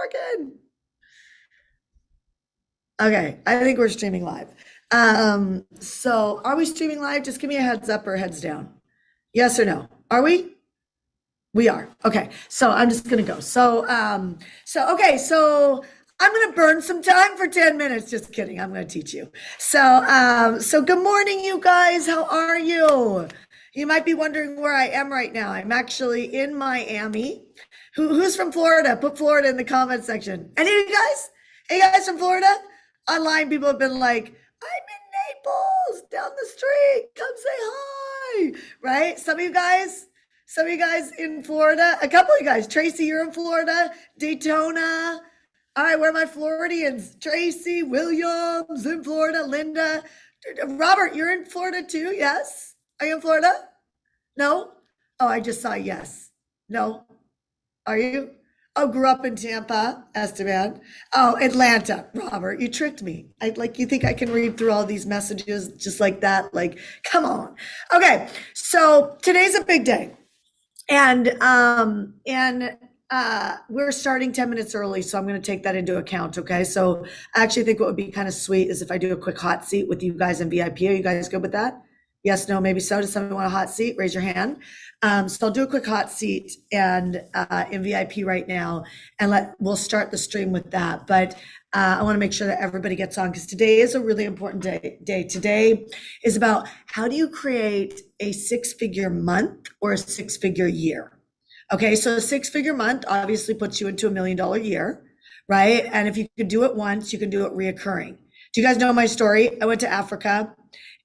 working. Okay, I think we're streaming live. So are we streaming live? Just give me a heads up or heads down. Yes or no? Are we? We are. Okay. So I'm just gonna go. So I'm gonna burn some time for 10 minutes. Just kidding. I'm gonna teach you. So good morning, you guys. How are you? You might be wondering where I am right now. I'm actually in Miami. Who's from Florida? Put Florida in the comment section. Any of you guys? Hey guys from Florida? Online people have been like, I'm in Naples, down the street. Come say hi. Right? Some of you guys in Florida, a couple of you guys. Tracy, you're in Florida. Daytona. All right, where are my Floridians? Tracy, Williams in Florida. Linda. Robert, you're in Florida too? Yes? Are you in Florida? No? Oh, I just saw yes. No? Are you? Oh, grew up in Tampa, Esteban. Oh, Atlanta. Robert, you tricked me. You think I can read through all these messages just like that? Like, come on. Okay, so today's a big day. And we're starting 10 minutes early, so I'm going to take that into account. Okay, so I actually think what would be kind of sweet is if I do a quick hot seat with you guys in VIP. Are you guys good with that? Yes, no, maybe so. Does somebody want a hot seat? Raise your hand. So I'll do a quick hot seat and in VIP right now, and we'll start the stream with that. But I want to make sure that everybody gets on because today is a really important day. Today is about how do you create a six-figure month or a six-figure year. Okay, so a six-figure month obviously puts you into $1 million year, right? And if you can do it once, you can do it reoccurring. Do you guys know my story? I went to Africa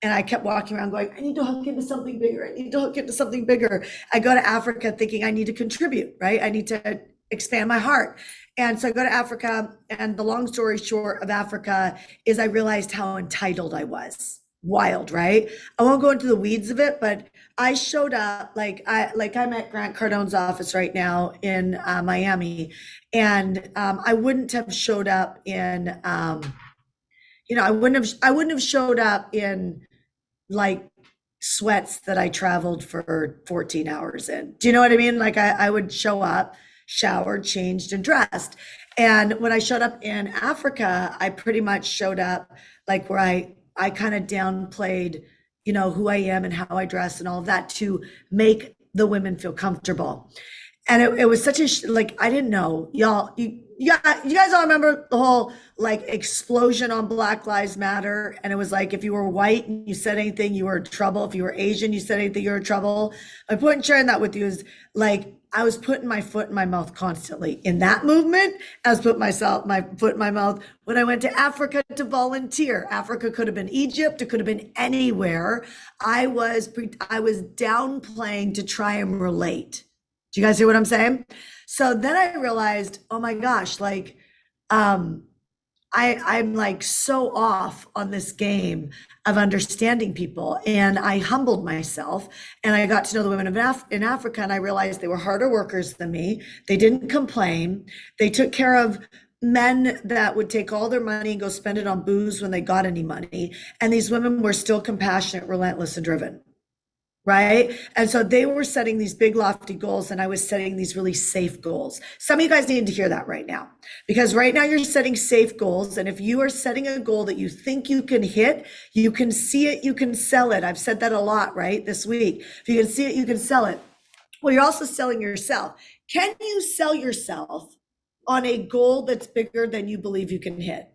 and I kept walking around going, I need to hook into something bigger. I need to hook into something bigger. I go to Africa thinking I need to contribute, right? I need to expand my heart. And so I go to Africa, and the long story short of Africa is I realized how entitled I was. Wild, right? I won't go into the weeds of it, but I showed up I'm at Grant Cardone's office right now in Miami, and I wouldn't have showed up in I wouldn't have showed up in like sweats that I traveled for 14 hours in. Do you know what I mean? Like I would show up, showered, changed, and dressed. And when I showed up in Africa, I pretty much showed up like where I kind of downplayed, who I am and how I dress and all of that to make the women feel comfortable. And it was such I didn't know, y'all. You guys all remember the whole like explosion on Black Lives Matter? And it was like if you were white and you said anything, you were in trouble. If you were Asian, you said anything, you were in trouble. My point in sharing that with you is like I was putting my foot in my mouth constantly in that movement. I was putting my foot in my mouth when I went to Africa to volunteer. Africa could have been Egypt, it could have been anywhere. I was downplaying to try and relate. Do you guys hear what I'm saying? So then I realized, oh my gosh, I'm like so off on this game of understanding people. And I humbled myself and I got to know the women in Africa, and I realized they were harder workers than me. They didn't complain. They took care of men that would take all their money and go spend it on booze when they got any money. And these women were still compassionate, relentless, and driven. Right. And so they were setting these big, lofty goals, and I was setting these really safe goals. Some of you guys need to hear that right now, because right now you're setting safe goals. And if you are setting a goal that you think you can hit, you can see it, you can sell it. I've said that a lot, right? This week, if you can see it, you can sell it. Well, you're also selling yourself. Can you sell yourself on a goal that's bigger than you believe you can hit?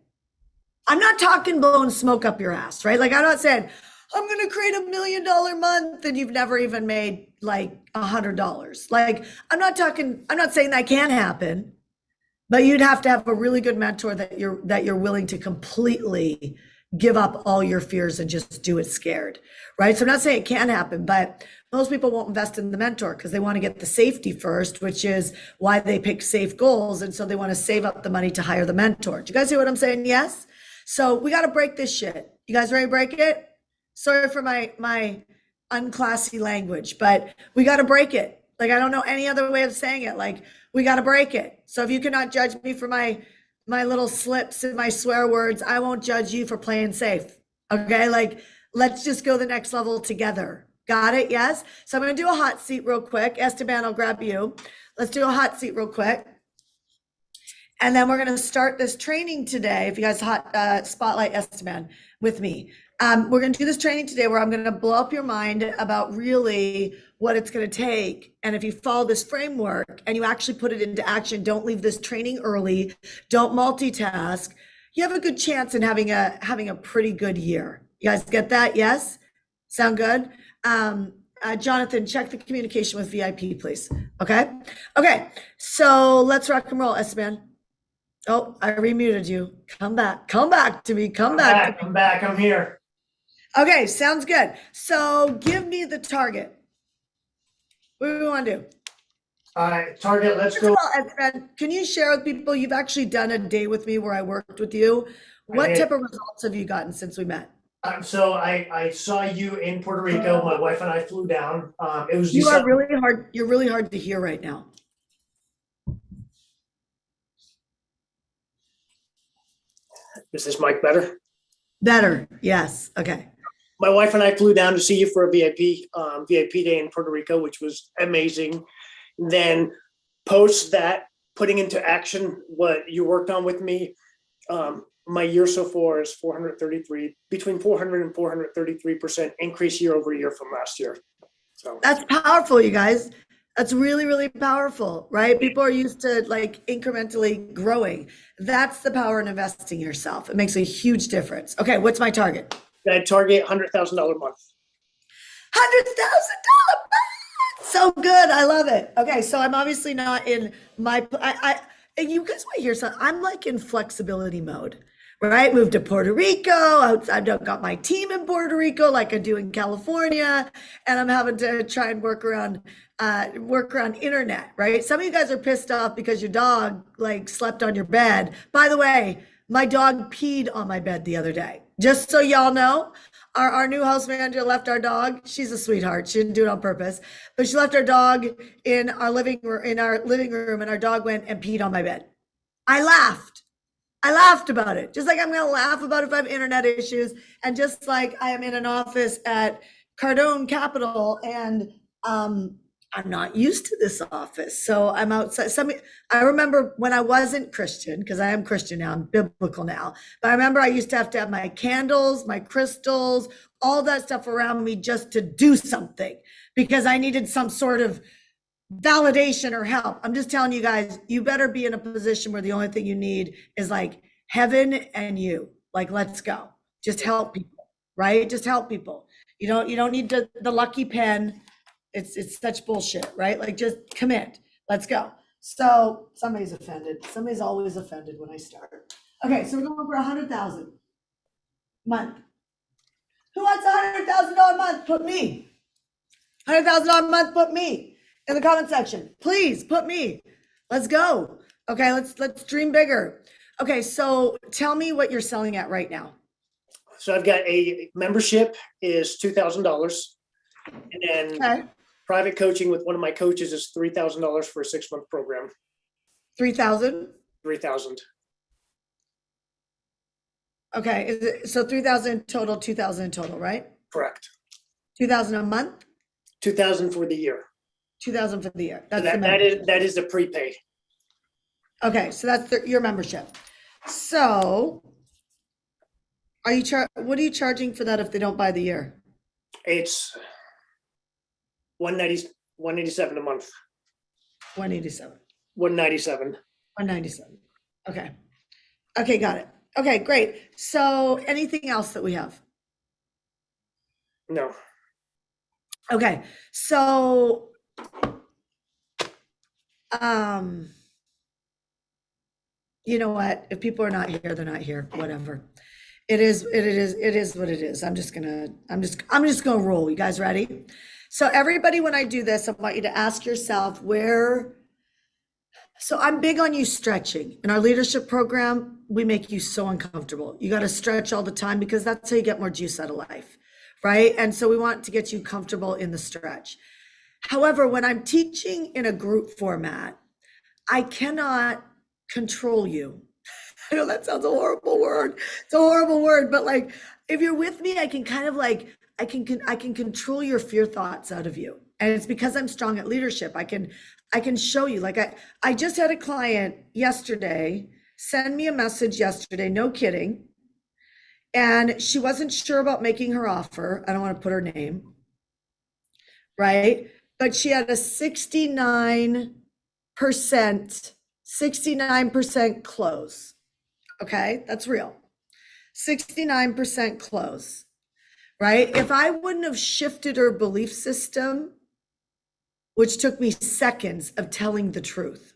I'm not talking blowing smoke up your ass, right? Like I'm not saying, I'm going to create $1 million month and you've never even made like $100. Like I'm not saying that can't happen, but you'd have to have a really good mentor that you're willing to completely give up all your fears and just do it scared, right? So I'm not saying it can't happen, but most people won't invest in the mentor because they want to get the safety first, which is why they pick safe goals. And so they want to save up the money to hire the mentor. Do you guys hear what I'm saying? Yes. So we got to break this shit. You guys ready to break it? Sorry for my unclassy language, but we got to break it. Like, I don't know any other way of saying it. Like, we got to break it. So if you cannot judge me for my little slips and my swear words, I won't judge you for playing safe. Okay. Like, let's just go the next level together. Got it? Yes. So I'm going to do a hot seat real quick. Esteban, I'll grab you. Let's do a hot seat real quick. And then we're going to start this training today. If you guys spotlight Esteban with me, we're going to do this training today where I'm going to blow up your mind about really what it's going to take. And if you follow this framework and you actually put it into action, don't leave this training early, don't multitask, you have a good chance in having a pretty good year. You guys get that? Yes? Sound good? Jonathan, check the communication with VIP, please. Okay? Okay, so let's rock and roll, Esteban. Oh, I remuted you. Come back to me. Come back. I'm back. I'm here. Okay, sounds good. So give me the target. What do we want to do? All right, target, let's First go. of all, Esteban, can you share with people, you've actually done a day with me where I worked with you. What type of results have you gotten since we met? So I saw you in Puerto Rico. My wife and I flew down. It was You are December. really hard. You're really hard to hear right now. Is this mic better? Better. Yes. Okay. My wife and I flew down to see you for a VIP day in Puerto Rico, which was amazing. Then post that, putting into action what you worked on with me. My year so far is between 400 and 433% increase year over year from last year. So that's powerful, you guys. That's really, really powerful, right? People are used to like incrementally growing. That's the power in investing in yourself. It makes a huge difference. Okay, what's my target? I target $100,000 a month. $100,000. So good. I love it. Okay, so I'm obviously not in my. You guys want to hear something? I'm like in flexibility mode. Right, moved to Puerto Rico. I've got my team in Puerto Rico, like I do in California, and I'm having to try and work around internet. Right, some of you guys are pissed off because your dog like slept on your bed. By the way, my dog peed on my bed the other day. Just so y'all know, our new house manager left our dog. She's a sweetheart. She didn't do it on purpose, but she left our dog in our living room, and our dog went and peed on my bed. I laughed about it, just like I'm going to laugh about if I have internet issues. And just like I am in an office at Cardone Capital and I'm not used to this office. So I'm outside. I remember when I wasn't Christian, because I am Christian now, I'm biblical now. But I remember I used to have my candles, my crystals, all that stuff around me just to do something because I needed some sort of validation or help. I'm just telling you guys, you better be in a position where the only thing you need is like heaven and you. Like, let's go. Just help people, right? Just help people. You don't need the lucky pen. It's such bullshit, right? Like, just commit. Let's go. So somebody's offended. Somebody's always offended when I start. Okay, so we're going for 100,000 month. Who wants $100,000 a month? Put me. $100,000 a month. Put me in the comment section. Please put me. Let's go. Okay, let's dream bigger. Okay, so tell me what you're selling at right now. So I've got a membership is $2,000, and then private coaching with one of my coaches is $3,000 for a 6-month program. 3,000. 3,000. Okay, so 3,000 total, 2,000 total, right? Correct. 2,000 a month. 2,000 for the year. 2,000 for the year. That's that is the prepay. Okay, so that's your membership. So, what are you charging for that if they don't buy the year? It's $187 a month. 187. 197. 197. Okay. Okay, got it. Okay, great. So, anything else that we have? No. Okay, so you know what? If people are not here, they're not here. Whatever. It is what it is. I'm just gonna roll. You guys ready? So everybody, when I do this, I want you to ask yourself so I'm big on you stretching. In our leadership program, we make you so uncomfortable. You got to stretch all the time because that's how you get more juice out of life, right? And so we want to get you comfortable in the stretch. However, when I'm teaching in a group format, I cannot control you. I know that sounds a horrible word. It's a horrible word, but like, if you're with me, I can kind of like, I can control your fear thoughts out of you. And it's because I'm strong at leadership. I can I can show you, like I just had a client yesterday send me a message yesterday, no kidding. And she wasn't sure about making her offer. I don't want to put her name, right? But she had a 69% close. Okay, that's real. 69% close, right? If I wouldn't have shifted her belief system, which took me seconds of telling the truth.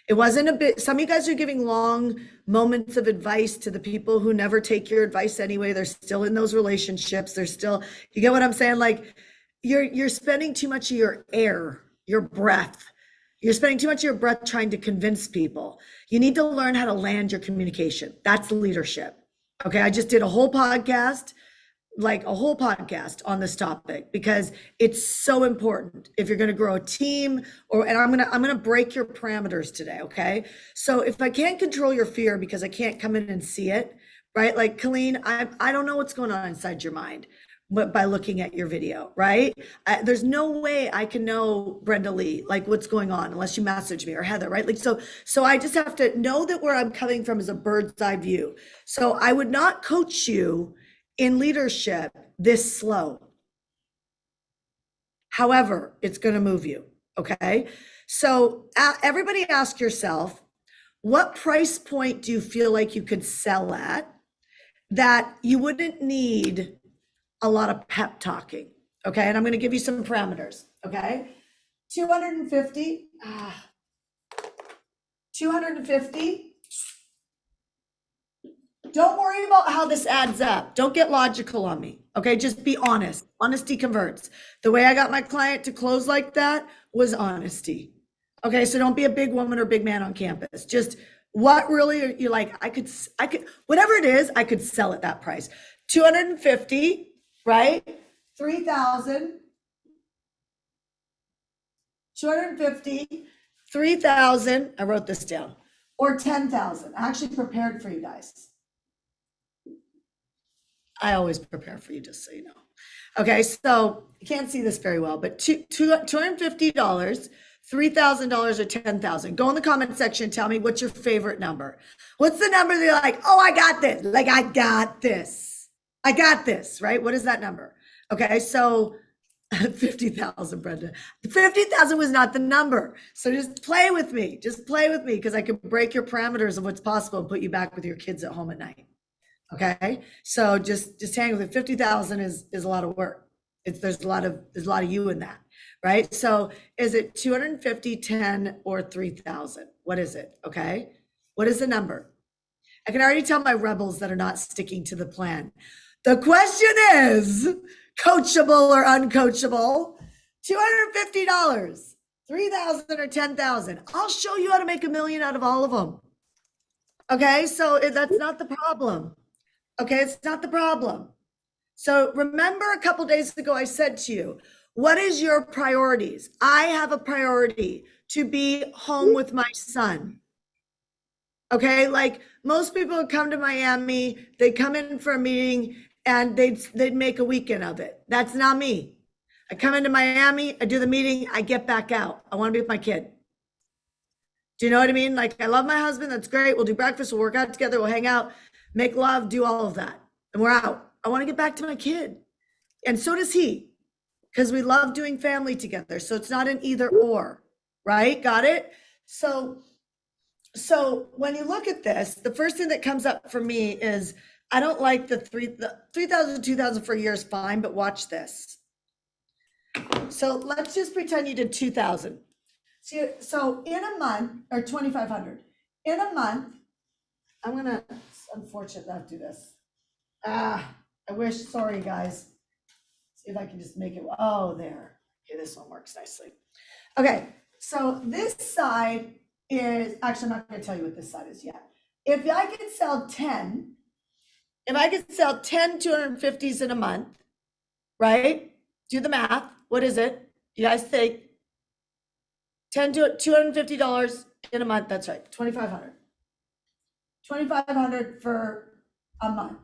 It wasn't a bit, some of you guys are giving long moments of advice to the people who never take your advice anyway. They're still in those relationships. They're still, you get what I'm saying? Like you're spending too much of your air, your breath. You're spending too much of your breath trying to convince people. You need to learn how to land your communication. That's leadership. Okay. I just did a whole podcast on this topic because it's so important if you're going to grow a team and I'm going to break your parameters today. Okay. So if I can't control your fear because I can't come in and see it, right? Like Colleen, I don't know what's going on inside your mind, but by looking at your video, right? There's no way I can know Brenda Lee, like what's going on unless you message me or Heather, right? Like, so I just have to know that where I'm coming from is a bird's eye view. So I would not coach you in leadership this slow. However, it's going to move you. Okay. So everybody ask yourself, what price point do you feel like you could sell at that you wouldn't need a lot of pep talking? Okay. And I'm going to give you some parameters. Okay. 250. 250. Don't worry about how this adds up. Don't get logical on me. Okay. Just be honest. Honesty converts. The way I got my client to close like that was honesty. Okay. So don't be a big woman or big man on campus. Just what really are you like? I could, whatever it is, I could sell at that price. 250, right? 3,000, 250, 3,000. I wrote this down, or 10,000. I actually prepared for you guys. I always prepare for you, just so you know. Okay, so you can't see this very well, but $250, $3,000 or 10,000. Go in the comment section and tell me what's your favorite number. What's the number that you're like, oh, I got this. Like, I got this. I got this, right? What is that number? Okay, so 50,000, Brenda. 50,000 was not the number. So just play with me. Just play with me because I can break your parameters of what's possible and put you back with your kids at home at night. Okay, so just hang with it. 50,000 is a lot of work. There's a lot of you in that, right? So is it 250, 10, or 3,000? What is it? Okay, what is the number? I can already tell my rebels that are not sticking to the plan. The question is coachable or uncoachable? $250, 3,000, or 10,000. I'll show you how to make $1 million out of all of them. Okay, so that's not the problem. Okay, it's not the problem. So remember a couple days ago, I said to you, what is your priorities? I have a priority to be home with my son. Okay, like most people would come to Miami, they come in for a meeting and they'd make a weekend of it. That's not me. I come into Miami, I do the meeting, I get back out. I want to be with my kid. Do you know what I mean? Like, I love my husband. That's great. We'll do breakfast. We'll work out together. We'll hang out, make love, do all of that. And we're out. I want to get back to my kid. And so does he, because we love doing family together. So it's not an either or, right? Got it? So when you look at this, the first thing that comes up for me is I don't like the 3,000, 2,000 for a year is fine, but watch this. So let's just pretend you did 2,000. So in a month, or 2,500, in a month, I'm gonna, unfortunately, not do this. I wish, sorry guys. See if I can just make it, oh, there. Okay, this one works nicely. Okay, so this side is, actually, I'm not gonna tell you what this side is yet. If I could sell 10, 250s in a month, right? Do the math, what is it? You guys think? $250 in a month, that's right, 2,500. 2,500 for a month.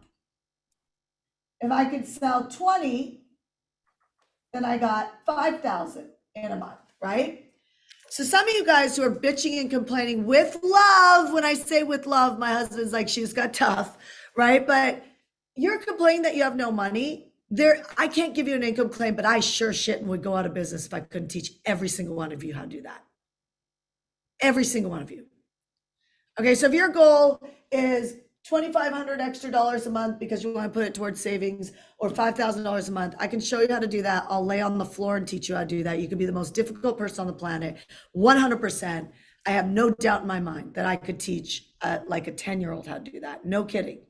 If I could sell 20, then I got 5,000 in a month, right? So some of you guys who are bitching and complaining with love, when I say with love, my husband's like, she's got tough, right? But you're complaining that you have no money. There, I can't give you an income claim, but I sure shit would go out of business if I couldn't teach every single one of you how to do that. Every single one of you. Okay, so if your goal is $2,500 extra dollars a month because you want to put it towards savings, or $5,000 a month, I can show you how to do that. I'll lay on the floor and teach you how to do that. You could be the most difficult person on the planet, 100%. I have no doubt in my mind that I could teach like a 10-year-old how to do that. No kidding.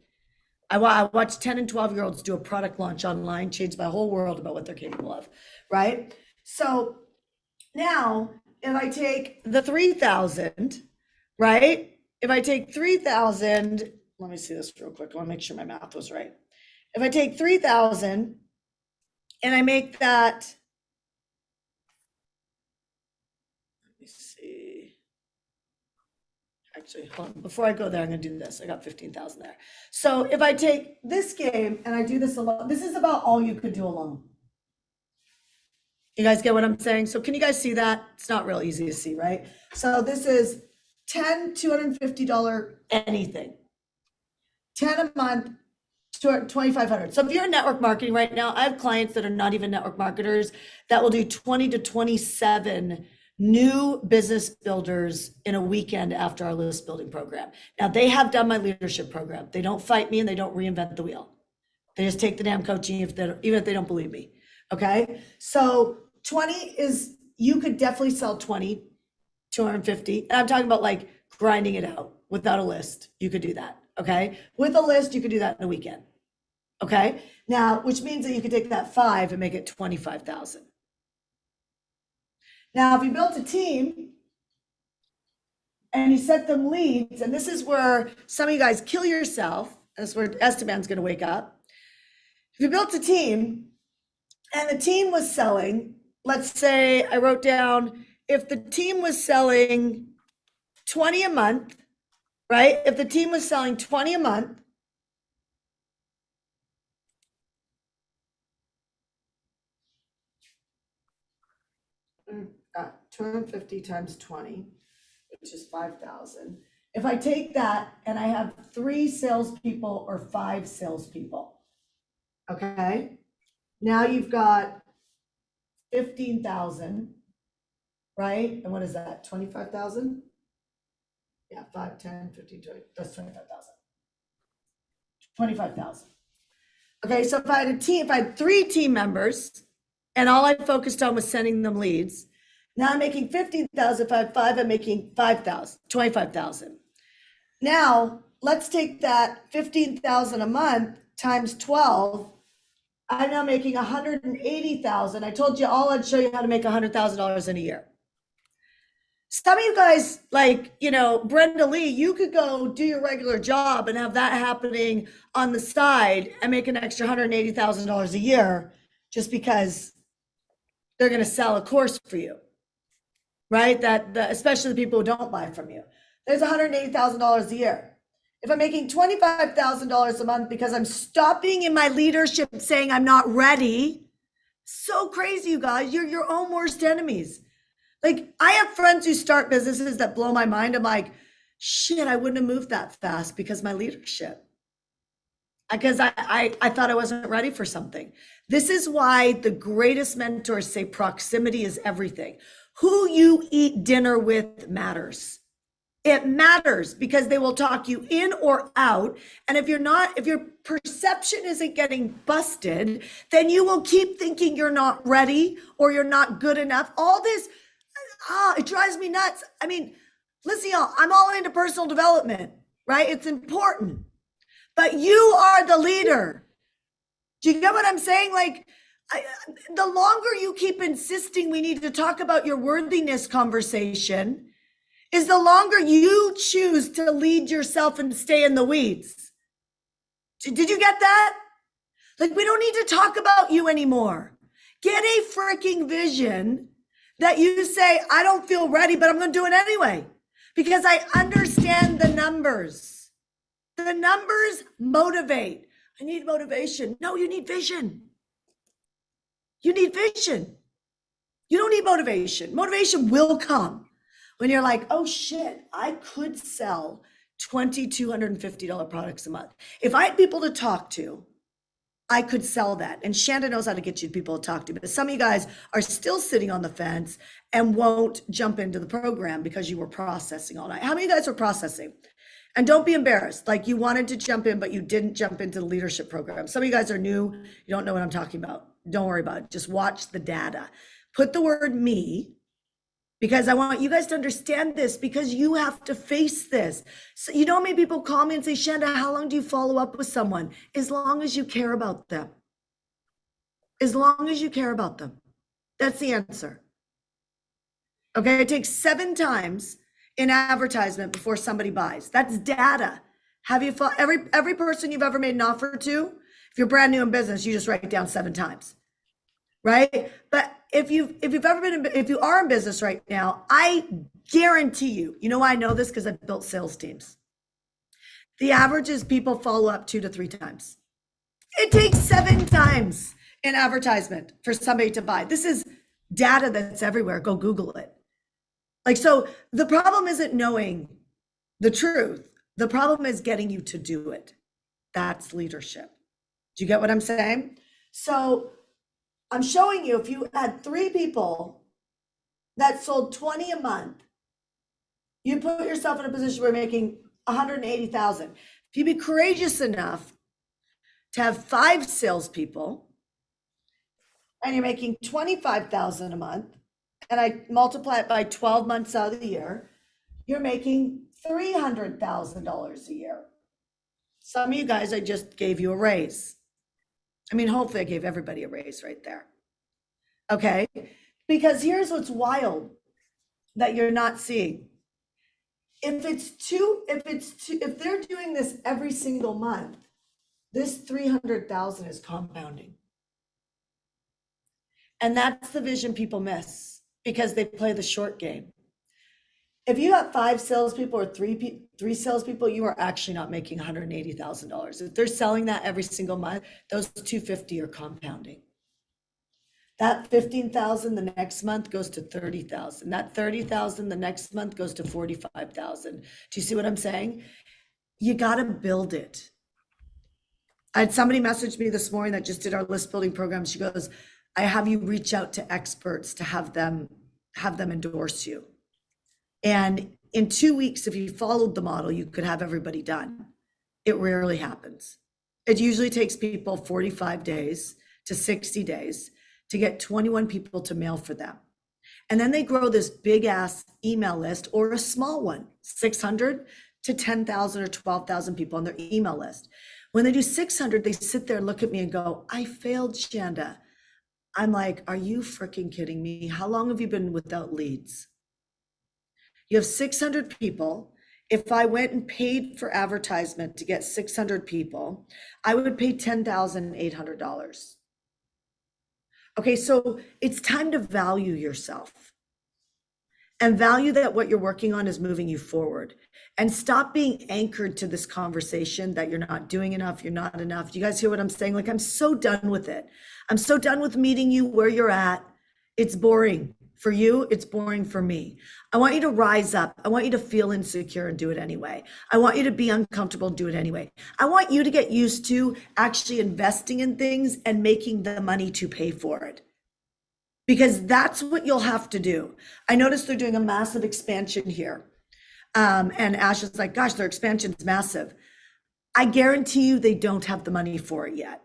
I watched 10 and 12-year-olds do a product launch online, changed my whole world about what they're capable of, right? So now, if I take the 3,000, right? If I take 3,000, let me see this real quick. I want to make sure my math was right. If I take 3,000 and I make that, let me see. Actually, hold on. Before I go there, I'm going to do this. I got 15,000 there. So if I take this game and I do this alone, this is about all you could do alone. You guys get what I'm saying? So can you guys see that? It's not real easy to see, right? So this is 10 $250 anything. 10 a month, 2,500. So if you're in network marketing right now, I have clients that are not even network marketers that will do 20 to 27 new business builders in a weekend after our list building program. Now they have done my leadership program. They don't fight me and they don't reinvent the wheel. They just take the damn coaching even if they don't believe me. Okay. So 20 is, you could definitely sell 20, 250. And I'm talking about like grinding it out without a list. You could do that. Okay. With a list, you could do that in a weekend. Okay. Now, which means that you could take that 5 and make it 25,000. Now, if you built a team and you set them leads, and this is where some of you guys kill yourself, and this is where Esteban's going to wake up. If you built a team and the team was selling, let's say I wrote down, if the team was selling 20 a month, right? If the team was selling 20 a month, got 250 times 20, which is 5,000. If I take that and I have 3 salespeople or 5 salespeople, okay? Now you've got 15,000, right? And what is that? 25,000? Yeah, 5, 10, 15, 20, that's 25,000. 25,000. Okay, so if I had a team, if I had 3 team members and all I focused on was sending them leads, now I'm making 15,000. If I have 5, I'm making 5,000, 25,000. Now let's take that 15,000 a month times 12. I'm now making 180,000. I told you all I'd show you how to make $100,000 in a year. Some of you guys, like, you know, Brenda Lee, you could go do your regular job and have that happening on the side and make an extra $180,000 a year just because they're going to sell a course for you, right? Especially the people who don't buy from you. There's $180,000 a year. If I'm making $25,000 a month because I'm stopping in my leadership saying I'm not ready, so crazy, you guys. You're your own worst enemies. Like, I have friends who start businesses that blow my mind. I'm like, shit, I wouldn't have moved that fast because my leadership. Because I thought I wasn't ready for something. This is why the greatest mentors say proximity is everything. Who you eat dinner with matters. It matters because they will talk you in or out. And if your perception isn't getting busted, then you will keep thinking you're not ready or you're not good enough. All this, it drives me nuts. I mean, listen, y'all, I'm all into personal development, right? It's important, but you are the leader. Do you get what I'm saying? Like, the longer you keep insisting we need to talk about your worthiness conversation is the longer you choose to lead yourself and stay in the weeds. Did you get that? Like, we don't need to talk about you anymore. Get a freaking vision that you say, I don't feel ready, but I'm going to do it anyway because I understand the numbers. The numbers motivate. I need motivation. No, you need vision. You need vision. You don't need motivation. Motivation will come. When you're like, oh shit, I could sell $2,250 products a month. If I had people to talk to, I could sell that. And Shanda knows how to get you people to talk to. But some of you guys are still sitting on the fence and won't jump into the program because you were processing all night. How many of you guys were processing? And don't be embarrassed. Like you wanted to jump in, but you didn't jump into the leadership program. Some of you guys are new. You don't know what I'm talking about. Don't worry about it. Just watch the data. Put the word me, because I want you guys to understand this, because you have to face this. So you know how many people call me and say, Shanda, how long do you follow up with someone? As long as you care about them. As long as you care about them. That's the answer. Okay, it takes 7 times in advertisement before somebody buys. That's data. Have you every person you've ever made an offer to? If you're brand new in business, you just write it down 7 times. Right? But if you are in business right now, I guarantee you know why I know this? Because I've built sales teams. The average is people follow up 2 to 3 times. It takes 7 times in advertisement for somebody to buy. This is data that's everywhere. Go Google it. Like, so the problem isn't knowing the truth. The problem is getting you to do it. That's leadership. Do you get what I'm saying? So I'm showing you, if you had 3 people that sold 20 a month, you put yourself in a position where you're making 180,000. If you be courageous enough to have 5 salespeople and you're making 25,000 a month, and I multiply it by 12 months out of the year, you're making $300,000 a year. Some of you guys, I just gave you a raise. I mean, hopefully I gave everybody a raise right there. Okay, because here's what's wild that you're not seeing. If they're doing this every single month, this 300,000 is compounding. And that's the vision people miss because they play the short game. If you have 5 salespeople or 3 salespeople, you are actually not making $180,000. If they're selling that every single month, those 250 are compounding. That 15,000 the next month goes to 30,000. That 30,000 the next month goes to 45,000. Do you see what I'm saying? You got to build it. I had somebody message me this morning that just did our list building program. She goes, I have you reach out to experts to have them endorse you. And in 2 weeks, if you followed the model, you could have everybody done. It rarely happens. It usually takes people 45 days to 60 days to get 21 people to mail for them. And then they grow this big ass email list, or a small one, 600 to 10,000 or 12,000 people on their email list. When they do 600, they sit there and look at me and go, I failed, Shanda. I'm like, are you freaking kidding me? How long have you been without leads? You have 600 people. If I went and paid for advertisement to get 600 people, I would pay $10,800. Okay, so it's time to value yourself and value that what you're working on is moving you forward, and stop being anchored to this conversation that you're not doing enough, you're not enough. Do you guys hear what I'm saying? Like, I'm so done with it. I'm so done with meeting you where you're at. It's boring. For you, it's boring for me. I want you to rise up. I want you to feel insecure and do it anyway. I want you to be uncomfortable and do it anyway. I want you to get used to actually investing in things and making the money to pay for it. Because that's what you'll have to do. I noticed they're doing a massive expansion here. And Ash is like, gosh, their expansion's massive. I guarantee you they don't have the money for it yet.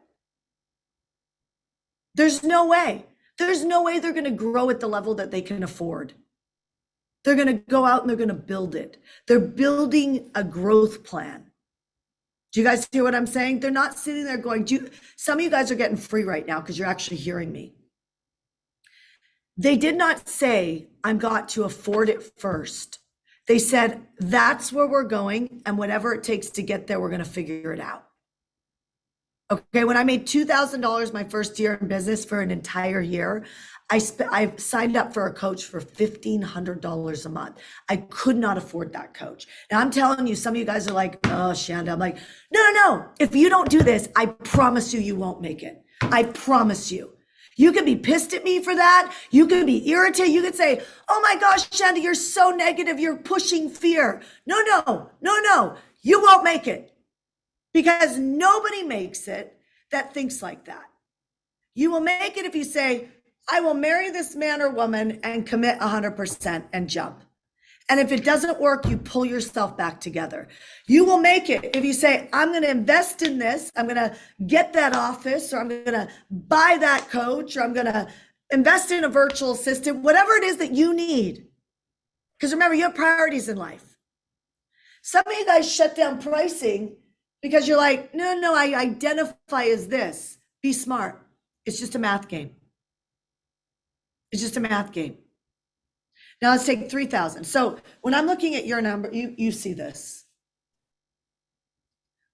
There's no way. There's no way they're going to grow at the level that they can afford. They're going to go out and they're going to build it. They're building a growth plan. Do you guys hear what I'm saying? They're not sitting there going, some of you guys are getting free right now because you're actually hearing me. They did not say, I'm got to afford it first. They said, that's where we're going, and whatever it takes to get there, we're going to figure it out. Okay, when I made $2,000 my first year in business for an entire year, I signed up for a coach for $1,500 a month. I could not afford that coach. Now I'm telling you, some of you guys are like, oh, Shanda. I'm like, no. If you don't do this, I promise you, you won't make it. I promise you. You could be pissed at me for that. You could be irritated. You could say, oh my gosh, Shanda, you're so negative. You're pushing fear. No, no, no, no. You won't make it because nobody makes it that thinks like that. You will make it if you say, I will marry this man or woman and commit 100% and jump. And if it doesn't work, you pull yourself back together. You will make it if you say, I'm going to invest in this. I'm going to get that office, or I'm going to buy that coach, or I'm going to invest in a virtual assistant, whatever it is that you need. Because remember, you have priorities in life. Some of you guys shut down pricing because you're like, no, no, I identify as this. Be smart. It's just a math game. It's just a math game. Now let's take 3,000. So when I'm looking at your number, you see this,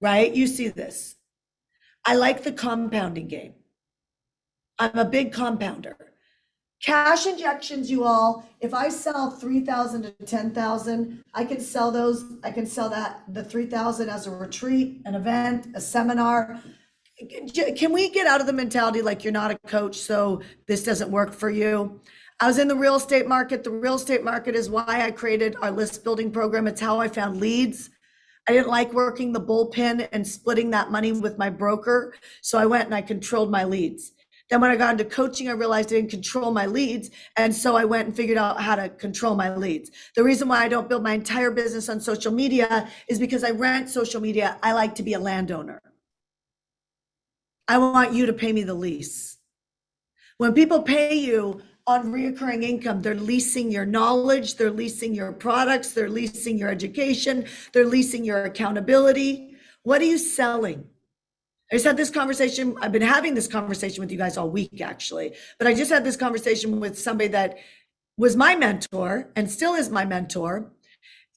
right? You see this. I like the compounding game. I'm a big compounder. Cash injections, you all, if I sell 3,000 to 10,000, I can sell those. I can sell the 3,000 as a retreat, an event, a seminar. Can we get out of the mentality like you're not a coach, so this doesn't work for you? I was in the real estate market. The real estate market is why I created our list building program. It's how I found leads. I didn't like working the bullpen and splitting that money with my broker. So I went and I controlled my leads. Then when I got into coaching, I realized I didn't control my leads. And so I went and figured out how to control my leads. The reason why I don't build my entire business on social media is because I rent social media. I like to be a landowner. I want you to pay me the lease. When people pay you on reoccurring income, they're leasing your knowledge, they're leasing your products, they're leasing your education, they're leasing your accountability. What are you selling? I just had this conversation. I've been having this conversation with you guys all week, actually, but I just had this conversation with somebody that was my mentor and still is my mentor.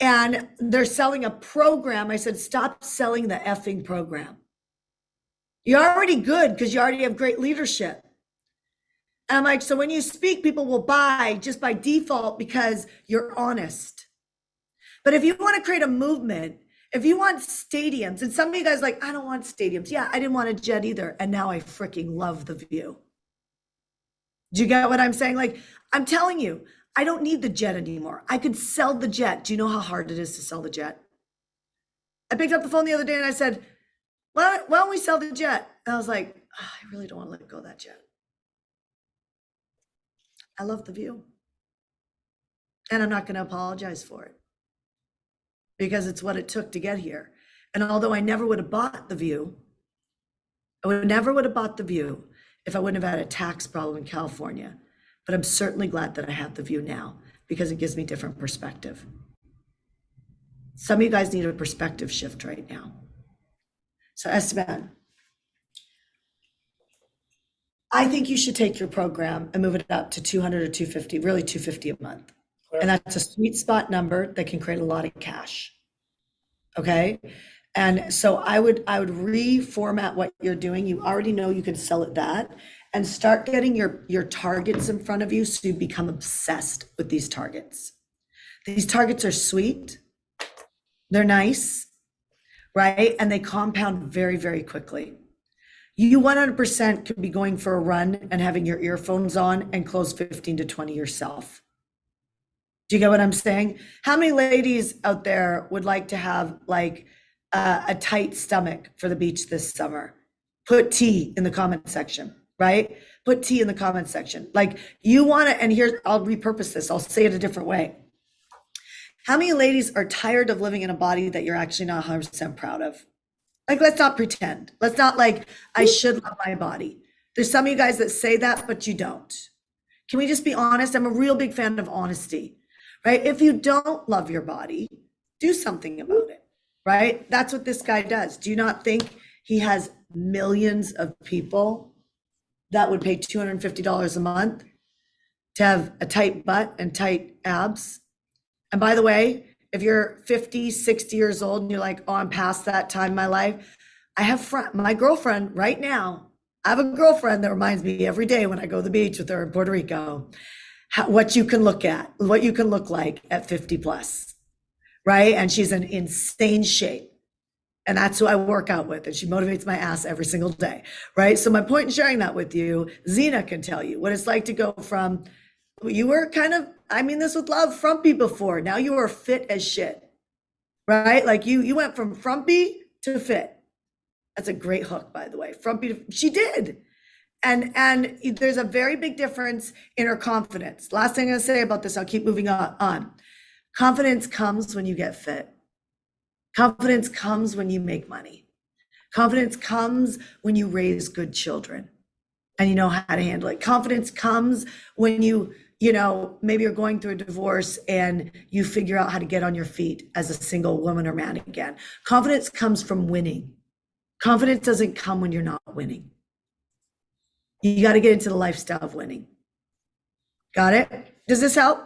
And they're selling a program. I said, stop selling the effing program. You're already good because you already have great leadership. And I'm like, so when you speak, people will buy just by default because you're honest. But if you want to create a movement, if you want stadiums, and some of you guys like, I don't want stadiums. Yeah, I didn't want a jet either. And now I freaking love the view. Do you get what I'm saying? Like, I'm telling you, I don't need the jet anymore. I could sell the jet. Do you know how hard it is to sell the jet? I picked up the phone the other day and I said, why don't we sell the jet? And I was like, oh, I really don't want to let go of that jet. I love the view. And I'm not going to apologize for it because it's what it took to get here. And although I never would have bought the view, never would have bought the view if I wouldn't have had a tax problem in California. But I'm certainly glad that I have the view now because it gives me different perspective. Some of you guys need a perspective shift right now. So Esteban, I think you should take your program and move it up to 200 or 250, really 250 a month. And that's a sweet spot number that can create a lot of cash. Okay. And so I would reformat what you're doing. You already know you can sell at that and start getting your targets in front of you so you become obsessed with these targets. These targets are sweet. They're nice, right? And they compound very, very quickly. You 100% could be going for a run and having your earphones on and close 15 to 20 yourself. Do you get what I'm saying? How many ladies out there would like to have like a tight stomach for the beach this summer? Put T in the comment section, right? Put T in the comment section. Like you want to, and here, I'll repurpose this. I'll say it a different way. How many ladies are tired of living in a body that you're actually not 100% proud of? Like, let's not pretend. Let's not like, I should love my body. There's some of you guys that say that, but you don't. Can we just be honest? I'm a real big fan of honesty, right? If you don't love your body, do something about it, right? That's what this guy does. Do you not think he has millions of people that would pay $250 a month to have a tight butt and tight abs? And by the way, if you're 50, 60 years old and you're like, oh, I'm past that time in my life, I have my girlfriend right now. I have a girlfriend that reminds me every day when I go to the beach with her in Puerto Rico, what you can look at, what you can look like at 50 plus, right? And she's in insane shape. And that's who I work out with. And she motivates my ass every single day. Right. So my point in sharing that with you, Zena can tell you what it's like to go from, you were kind of, I mean this with love, frumpy before. Now you are fit as shit. Right? Like you went from frumpy to fit. That's a great hook, by the way. Frumpy to, she did. And there's a very big difference in her confidence. Last thing I'm gonna say about this, I'll keep moving on. Confidence comes when you get fit. Confidence comes when you make money. Confidence comes when you raise good children and you know how to handle it. Confidence comes when you know, maybe you're going through a divorce and you figure out how to get on your feet as a single woman or man again. Confidence comes from winning. Confidence doesn't come when you're not winning. You got to get into the lifestyle of winning. Got it? Does this help?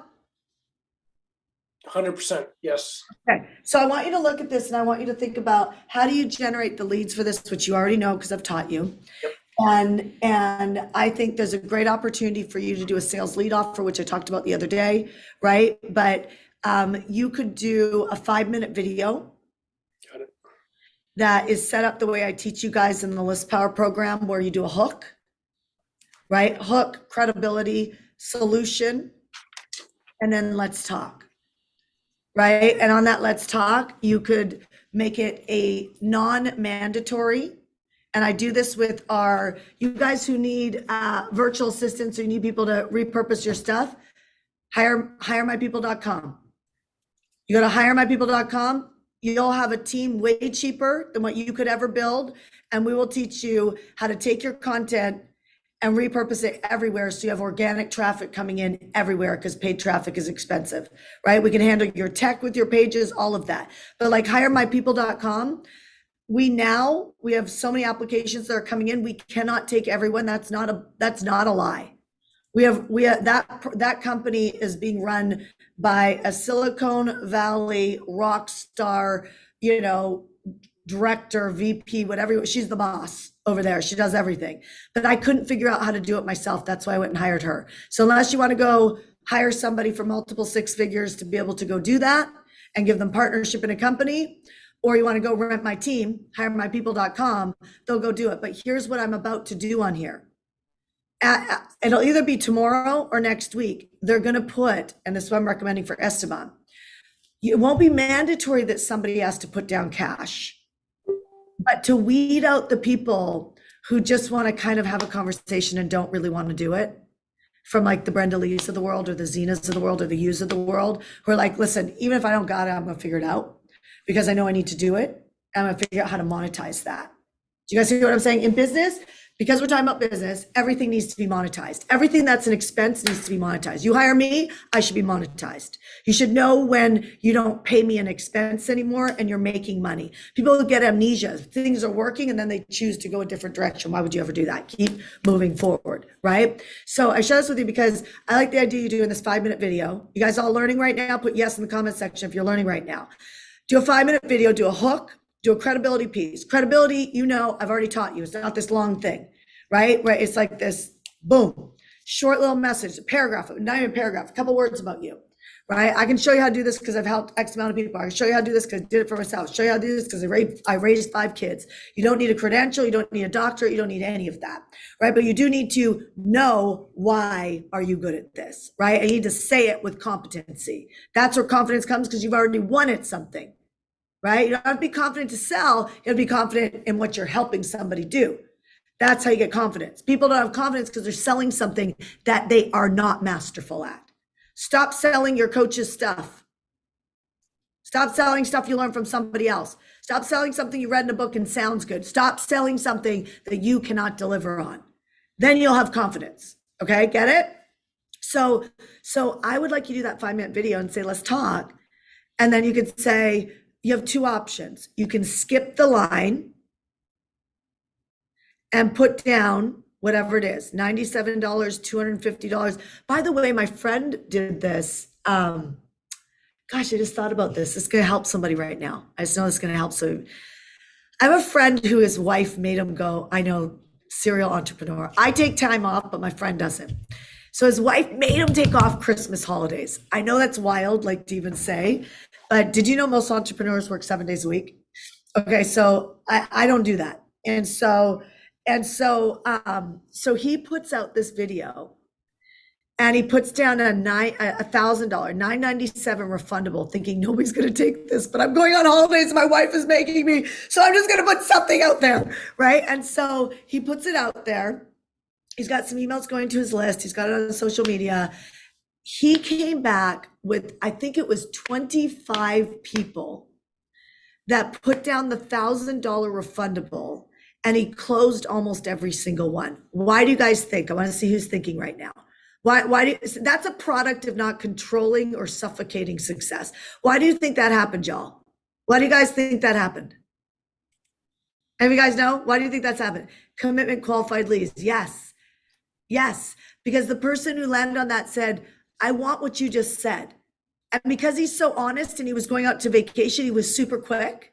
100%. Yes. Okay. So I want you to look at this and I want you to think about how do you generate the leads for this, which you already know because I've taught you. Yep. And I think there's a great opportunity for you to do a sales lead offer, which I talked about the other day, right? But you could do a 5-minute video. Got it. That is set up the way I teach you guys in the List Power program, where you do a hook, right? Hook, credibility, solution, and then let's talk. Right? And on that let's talk, you could make it a non-mandatory. And I do this with you guys who need virtual assistants, or you need people to repurpose your stuff, hiremypeople.com. You go to hiremypeople.com, you'll have a team way cheaper than what you could ever build. And we will teach you how to take your content and repurpose it everywhere so you have organic traffic coming in everywhere, because paid traffic is expensive, right? We can handle your tech with your pages, all of that. But like hiremypeople.com, we have so many applications that are coming in. We cannot take everyone. That's not a lie. We have that company is being run by a Silicon Valley rock star, you know, director, VP, whatever. She's the boss over there. She does everything. But I couldn't figure out how to do it myself. That's why I went and hired her. So unless you want to go hire somebody for multiple 6 figures to be able to go do that and give them partnership in a company, or you want to go rent my team, hiremypeople.com, they'll go do it. But here's what I'm about to do on here. It'll either be tomorrow or next week. They're going to put, and this is what I'm recommending for Esteban, it won't be mandatory that somebody has to put down cash. But to weed out the people who just want to kind of have a conversation and don't really want to do it, from like the Brenda Lees of the world, or the Zenas of the world, or the Yous of the world, who are like, listen, even if I don't got it, I'm going to figure it out because I know I need to do it. I'm going to figure out how to monetize that. Do you guys see what I'm saying? In business, because we're talking about business, everything needs to be monetized. Everything that's an expense needs to be monetized. You hire me, I should be monetized. You should know when you don't pay me an expense anymore and you're making money. People get amnesia. Things are working and then they choose to go a different direction. Why would you ever do that? Keep moving forward, right? So I share this with you because I like the idea you're doing this 5-minute video. You guys all learning right now? Put yes in the comment section if you're learning right now. Do a 5-minute video, do a hook, do a credibility piece. Credibility, you know, I've already taught you. It's not this long thing, right? Right. It's like this, boom, short little message, a paragraph, not even a paragraph, a couple words about you, right? I can show you how to do this because I've helped X amount of people. I can show you how to do this because I did it for myself. Show you how to do this because I raised 5 kids. You don't need a credential. You don't need a doctor. You don't need any of that, right? But you do need to know why are you good at this, right? I need to say it with competency. That's where confidence comes, because you've already won at something. Right? You don't have to be confident to sell. You have to be confident in what you're helping somebody do. That's how you get confidence. People don't have confidence because they're selling something that they are not masterful at. Stop selling your coach's stuff. Stop selling stuff you learned from somebody else. Stop selling something you read in a book and sounds good. Stop selling something that you cannot deliver on. Then you'll have confidence. Okay, get it? So I would like you to do that 5-minute video and say, let's talk. And then you could say, you have 2 options. You can skip the line and put down whatever it is, $97, $250. By the way, my friend did this. Gosh, I just thought about this. It's going to help somebody right now. I just know it's going to help. So I have a friend who his wife made him go, I know, serial entrepreneur. I take time off, but my friend doesn't. So his wife made him take off Christmas holidays. I know that's wild, like to even say, but did you know most entrepreneurs work 7 days a week? Okay, so I don't do that. So he puts out this video and he puts down a $1,000, 997 refundable, thinking nobody's gonna take this, but I'm going on holidays, my wife is making me, so I'm just gonna put something out there, right? And so he puts it out there. He's got some emails going to his list, he's got it on social media. He came back with, I think it was 25 people that put down the $1,000 refundable, and he closed almost every single one. Why do you guys think? I want to see who's thinking right now. That's a product of not controlling or suffocating success. Why do you think that happened, y'all? Why do you guys think that happened? And you guys know? Why do you think that's happened? Commitment qualified leads. Yes. Yes. Because the person who landed on that said, I want what you just said. And because he's so honest and he was going out to vacation, he was super quick.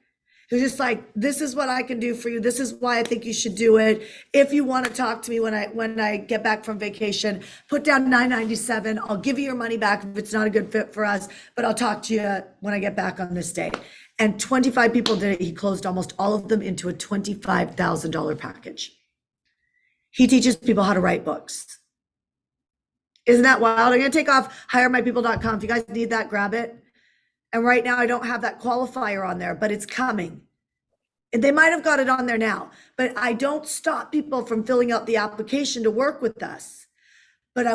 He was just like, this is what I can do for you. This is why I think you should do it. If you want to talk to me when I get back from vacation, put down 997. I'll give you your money back if it's not a good fit for us, but I'll talk to you when I get back on this day. And 25 people did it. He closed almost all of them into a $25,000 package. He teaches people how to write books. Isn't that wild? I'm going to take off hiremypeople.com. If you guys need that, grab it. And right now I don't have that qualifier on there, but it's coming. And they might have got it on there now, but I don't stop people from filling out the application to work with us. But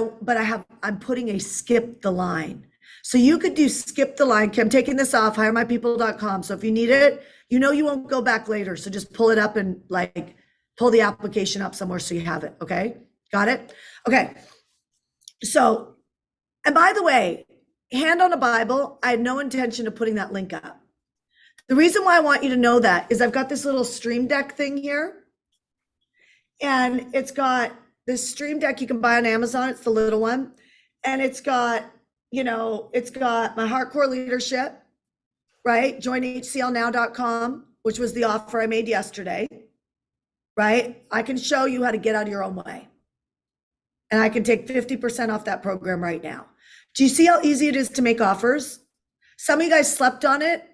I'm putting a skip the line. So you could do skip the line. Okay, I'm taking this off, hiremypeople.com. So if you need it, you know you won't go back later. So just pull it up and like pull the application up somewhere so you have it. Okay, got it? Okay. So, and by the way, hand on a Bible, I had no intention of putting that link up. The reason why I want you to know that is I've got this little Stream Deck thing here. And it's got this Stream Deck you can buy on Amazon. It's the little one. And it's got, it's got my hardcore leadership, right? JoinHCLnow.com, which was the offer I made yesterday, right? I can show you how to get out of your own way. And I can take 50% off that program right now. Do you see how easy it is to make offers? Some of you guys slept on it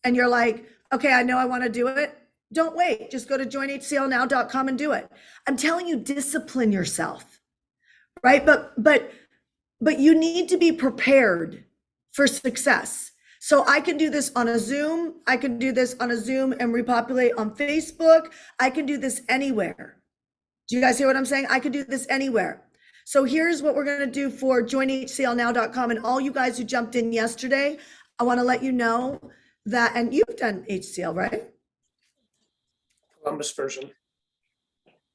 and you're like, okay, I know I want to do it. Don't wait. Just go to joinhclnow.com and do it. I'm telling you, discipline yourself, right? But you need to be prepared for success. So I can do this on a Zoom. I can do this on a Zoom and repopulate on Facebook. I can do this anywhere. Do you guys hear what I'm saying? I can do this anywhere. So here's what we're going to do for joinhclnow.com. And all you guys who jumped in yesterday, I want to let you know that, and you've done HCL, right? Columbus version.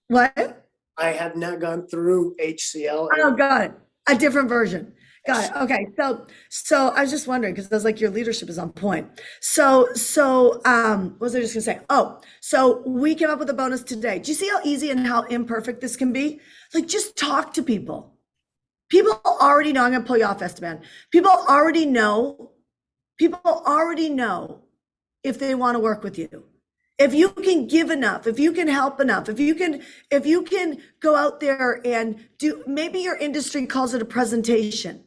What? I have not gone through HCL. Oh, got it. A different version. Got it. Okay. So I was just wondering, because I was like, your leadership is on point. So what was I just gonna say? Oh, so we came up with a bonus today. Do you see how easy and how imperfect this can be? Like, just talk to people. People already know. I'm gonna pull you off, Esteban. People already know if they want to work with you. If you can give enough, if you can help enough, if you can go out there and do, maybe your industry calls it a presentation.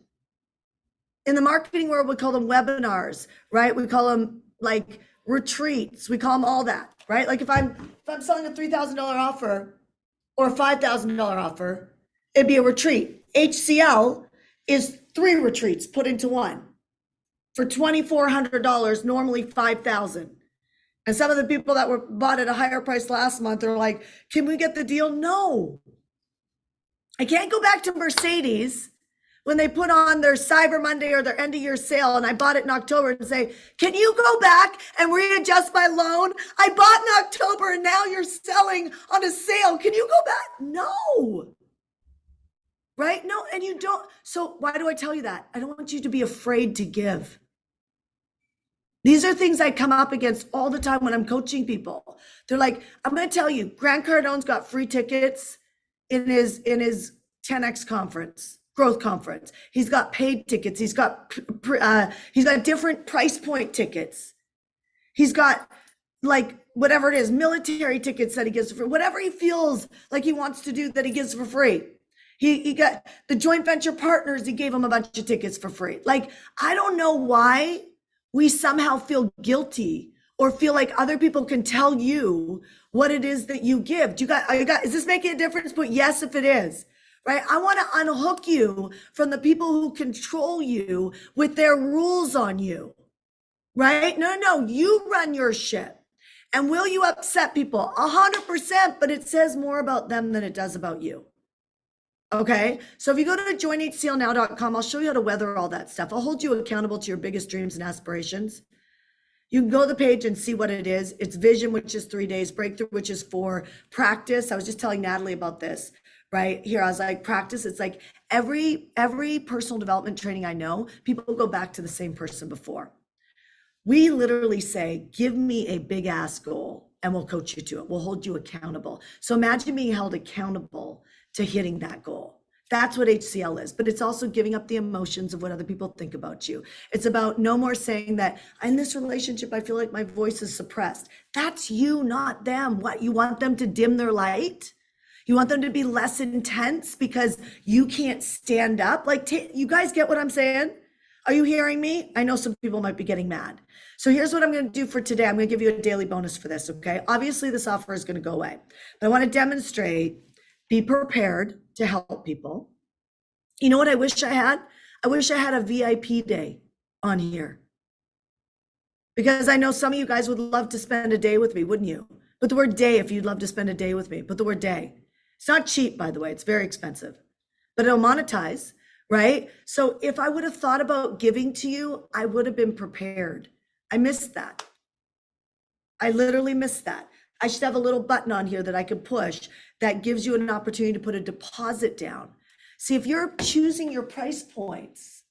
In the marketing world, we call them webinars, right? We call them like retreats. We call them all that, right? Like if I'm selling a $3,000 offer or a $5,000 offer, it'd be a retreat. HCL is 3 retreats put into one for $2,400, normally $5,000. And some of the people that were bought at a higher price last month are like, can we get the deal? No. I can't go back to Mercedes when they put on their Cyber Monday or their end of year sale and I bought it in October and say, can you go back and readjust my loan? I bought in October and now you're selling on a sale. Can you go back? No. Right? No, and you don't. So why do I tell you that? I don't want you to be afraid to give. These are things I come up against all the time when I'm coaching people. They're like, I'm going to tell you, Grant Cardone's got free tickets in his 10X conference, growth conference. He's got paid tickets. He's got different price point tickets. He's got like whatever it is, military tickets that he gives for whatever he feels like he wants to do that he gives for free. He got the joint venture partners. He gave them a bunch of tickets for free. Like, I don't know why we somehow feel guilty or feel like other people can tell you what it is that you give. Is this making a difference? Put yes if it is, right? I want to unhook you from the people who control you with their rules on you, right? No, you run your ship. And will you upset people? 100%, but it says more about them than it does about you. Okay, so if you go to joinhclnow.com, I'll show you how to weather all that stuff. I'll hold you accountable to your biggest dreams and aspirations. You can go to the page and see what it is. It's vision, which is 3 days, breakthrough, which is 4, practice. I was just telling Natalie about this right here. I was like, practice. It's like every personal development training I know, people go back to the same person before. We literally say, give me a big ass goal and we'll coach you to it. We'll hold you accountable. So imagine being held accountable to hitting that goal. That's what HCL is, but it's also giving up the emotions of what other people think about you. It's about no more saying that in this relationship, I feel like my voice is suppressed. That's you, not them. What, you want them to dim their light? You want them to be less intense because you can't stand up? Like, you guys get what I'm saying? Are you hearing me? I know some people might be getting mad. So here's what I'm going to do for today. I'm going to give you a daily bonus for this, okay? Obviously, this offer is going to go away, but I want to demonstrate, be prepared to help people. You know what I wish I had? I wish I had a VIP day on here, because I know some of you guys would love to spend a day with me, wouldn't you? Put the word day if you'd love to spend a day with me. Put the word day. It's not cheap, by the way. It's very expensive, but it'll monetize, right? So if I would have thought about giving to you, I would have been prepared. I missed that. I literally missed that. I should have a little button on here that I could push that gives you an opportunity to put a deposit down. See, if you're choosing your price points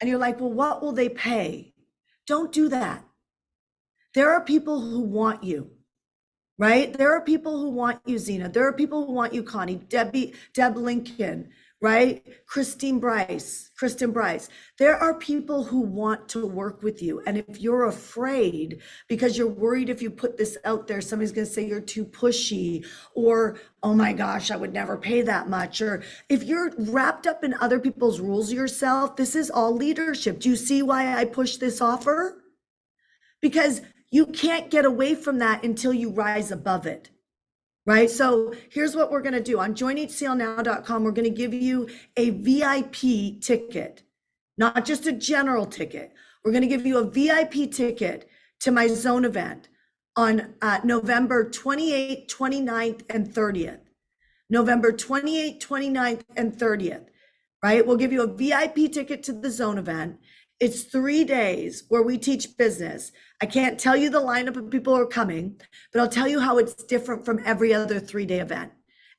and you're like, well, what will they pay? Don't do that. There are people who want you, right? There are people who want you, Zena. There are people who want you, Connie, Deb Lincoln, right? Kristen Bryce. There are people who want to work with you. And if you're afraid because you're worried if you put this out there, somebody's going to say you're too pushy, or, oh my gosh, I would never pay that much. Or if you're wrapped up in other people's rules yourself, this is all leadership. Do you see why I push this offer? Because you can't get away from that until you rise above it. Right? So here's what we're going to do. On joinhclnow.com, we're going to give you a VIP ticket, not just a general ticket. We're going to give you a VIP ticket to my zone event on November 28th, 29th, and 30th. November 28th, 29th, and 30th, right? We'll give you a VIP ticket to the zone event. It's 3 days where we teach business. I can't tell you the lineup of people who are coming, but I'll tell you how it's different from every other 3-day event.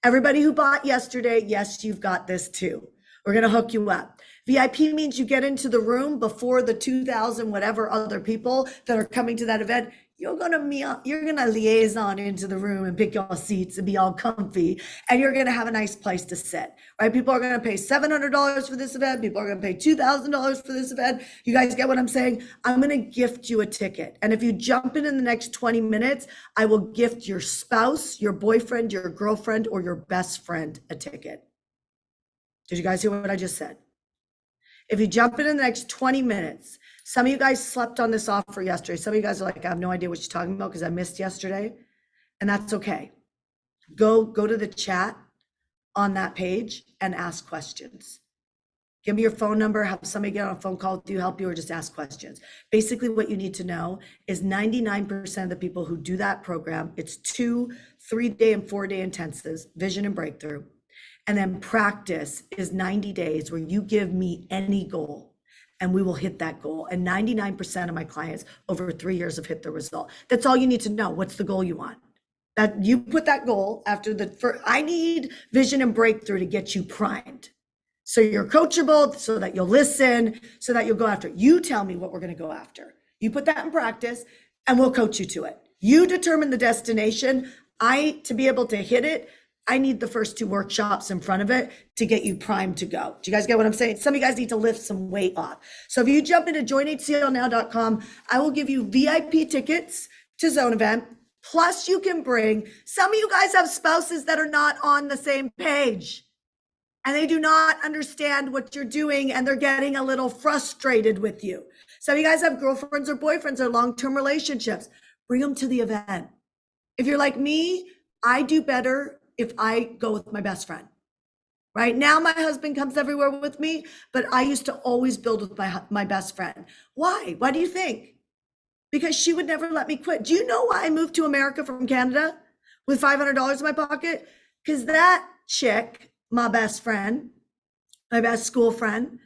Everybody who bought yesterday, yes, you've got this too. We're going to hook you up. VIP means you get into the room before the 2,000 whatever other people that are coming to that event. You're gonna liaison into the room and pick your seats and be all comfy, and you're gonna have a nice place to sit, right? People are gonna pay $700 for this event. People are gonna pay $2,000 for this event. You guys get what I'm saying? I'm gonna gift you a ticket. And if you jump in the next 20 minutes, I will gift your spouse, your boyfriend, your girlfriend, or your best friend a ticket. Did you guys hear what I just said? If you jump in the next 20 minutes, some of you guys slept on this offer yesterday. Some of you guys are like, I have no idea what you're talking about because I missed yesterday. And that's okay. Go to the chat on that page and ask questions. Give me your phone number, have somebody get on a phone call with you, help you, or just ask questions. Basically, what you need to know is 99% of the people who do that program, it's 2, 3-day, and 4-day intensives, vision and breakthrough. And then practice is 90 days where you give me any goal and we will hit that goal. And 99% of my clients over 3 years have hit the result. That's all you need to know. What's the goal you want? That you put that goal after I need vision and breakthrough to get you primed. So you're coachable, so that you'll listen, so that you'll go after it. You tell me what we're going to go after. You put that in practice and we'll coach you to it. You determine the destination. To be able to hit it, I need the first 2 workshops in front of it to get you primed to go. Do you guys get what I'm saying? Some of you guys need to lift some weight off. So if you jump into joinhclnow.com, I will give you VIP tickets to Zone Event. Plus you can bring, some of you guys have spouses that are not on the same page and they do not understand what you're doing and they're getting a little frustrated with you. Some of you guys have girlfriends or boyfriends or long-term relationships. Bring them to the event. If you're like me, I do better if I go with my best friend. Right now, my husband comes everywhere with me, but I used to always build with my best friend. Why? Why do you think? Because she would never let me quit. Do you know why I moved to America from Canada with $500 in my pocket? Because that chick, my best friend, my best school friend,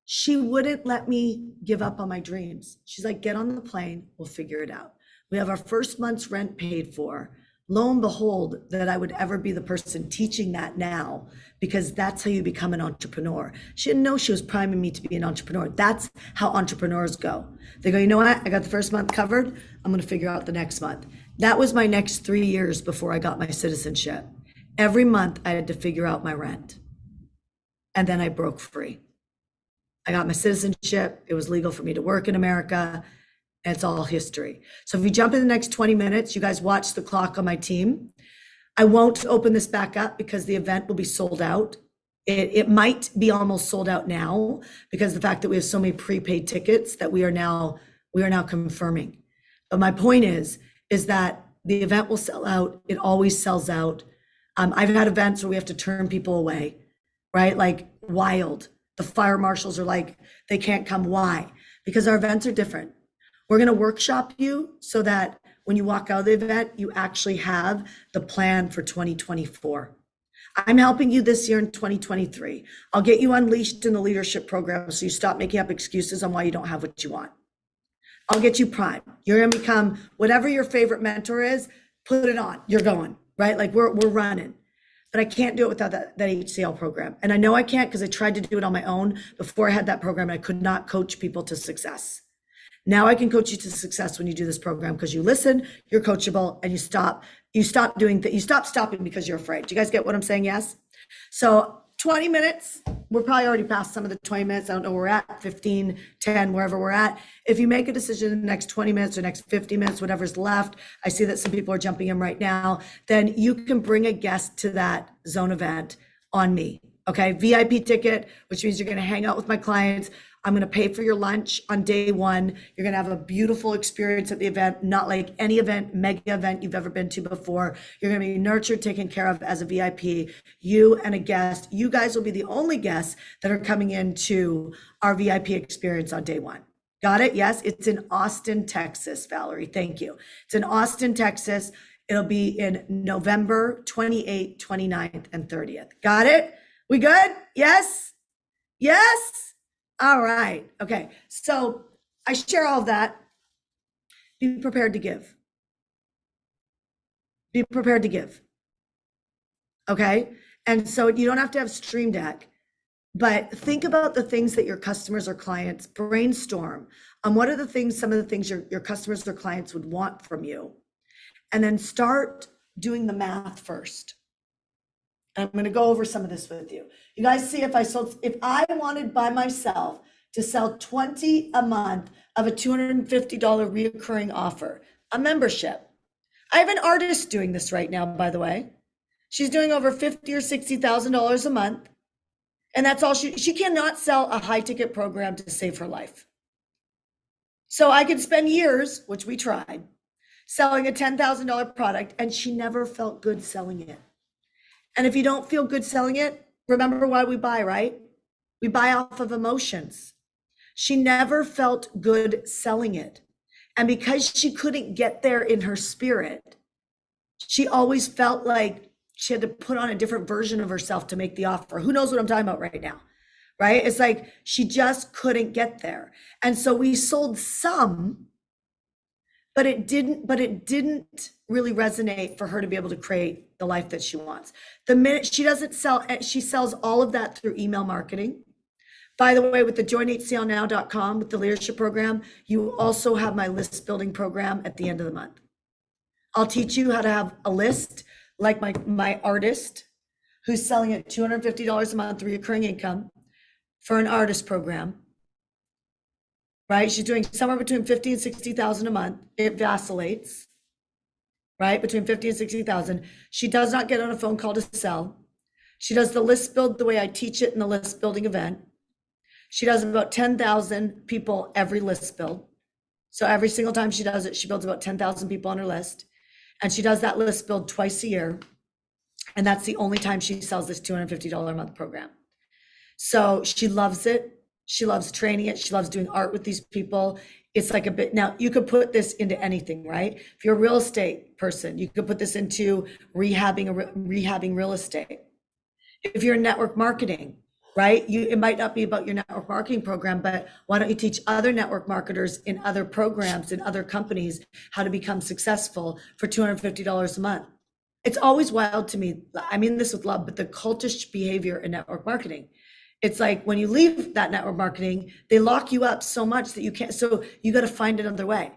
she wouldn't let me give up on my dreams. She's like, get on the plane, we'll figure it out. We have our first month's rent paid for. Lo and behold, that I would ever be the person teaching that now, because that's how you become an entrepreneur. She didn't know she was priming me to be an entrepreneur. That's how entrepreneurs go. They go, you know what? I got the first month covered. I'm going to figure out the next month. That was my next 3 years before I got my citizenship. Every month I had to figure out my rent. And then I broke free. I got my citizenship. It was legal for me to work in America. And it's all history. So if you jump in the next 20 minutes, you guys watch the clock on my team. I won't open this back up because the event will be sold out. It might be almost sold out now because of the fact that we have so many prepaid tickets that we are now confirming. But my point is that the event will sell out. It always sells out. I've had events where we have to turn people away, right? Like wild. The fire marshals are like, they can't come. Why? Because our events are different. We're going to workshop you so that when you walk out of the event, you actually have the plan for 2024. I'm helping you this year in 2023. I'll get you unleashed in the leadership program so you stop making up excuses on why you don't have what you want. I'll get you primed. You're going to become whatever your favorite mentor is, put it on. You're going, right? Like we're running. But I can't do it without that HCL program. And I know I can't because I tried to do it on my own before I had that program and I could not coach people to success. Now I can coach you to success when you do this program because you listen, you're coachable, and you stop doing that. You stop stopping because you're afraid. Do you guys get what I'm saying? Yes. So 20 minutes, we're probably already past some of the 20 minutes. I don't know where we're at, 15, 10, wherever we're at. If you make a decision in the next 20 minutes or next 50 minutes, whatever's left, I see that some people are jumping in right now, then you can bring a guest to that zone event on me. Okay. VIP ticket, which means you're going to hang out with my clients. I'm going to pay for your lunch on day one. You're going to have a beautiful experience at the event, not like any event, mega event you've ever been to before. You're going to be nurtured, taken care of as a VIP. You and a guest, you guys will be the only guests that are coming into our VIP experience on day one. Got it? Yes, it's in Austin, Texas, Valerie. Thank you. It's in Austin, Texas. It'll be in November 28th, 29th, and 30th. Got it? We good? Yes? Yes? All right. Okay. So I share all of that. Be prepared to give. Be prepared to give. Okay. And so you don't have to have Stream Deck, but think about the things that your customers or clients brainstorm on. What are the things, some of the things your customers or clients would want from you? And then start doing the math first. I'm going to go over some of this with you. You guys see, if I wanted by myself to sell 20 a month of a $250 reoccurring offer, a membership. I have an artist doing this right now, by the way. She's doing over $50,000 or $60,000 a month. And that's all she cannot sell a high ticket program to save her life. So I could spend years, which we tried, selling a $10,000 product, and she never felt good selling it. And if you don't feel good selling it, remember why we buy, right? We buy off of emotions. She never felt good selling it. And because she couldn't get there in her spirit, she always felt like she had to put on a different version of herself to make the offer. Who knows what I'm talking about right now, right? It's like she just couldn't get there. And so we sold some, but it didn't really resonate for her to be able to create the life that she wants. The minute she doesn't sell, she sells all of that through email marketing. By the way, with the joinhclnow.com, with the leadership program, you also have my list building program at the end of the month. I'll teach you how to have a list like my artist who's selling at $250 a month recurring income for an artist program. Right? She's doing somewhere between 50 and 60,000 a month. It vacillates, right? Between 50 and 60,000. She does not get on a phone call to sell. She does the list build the way I teach it in the list building event. She does about 10,000 people every list build. So every single time she does it, she builds about 10,000 people on her list. And she does that list build twice a year. And that's the only time she sells this $250 a month program. So she loves it. She loves training it. She loves doing art with these people. It's like a bit, now you could put this into anything, right? If you're a real estate person, you could put this into rehabbing real estate. If you're in network marketing, right? It might not be about your network marketing program, but why don't you teach other network marketers in other programs, in other companies, how to become successful for $250 a month? It's always wild to me. I mean this with love, but the cultish behavior in network marketing. It's like when you leave that network marketing, they lock you up so much that you can't, so you got to find another way.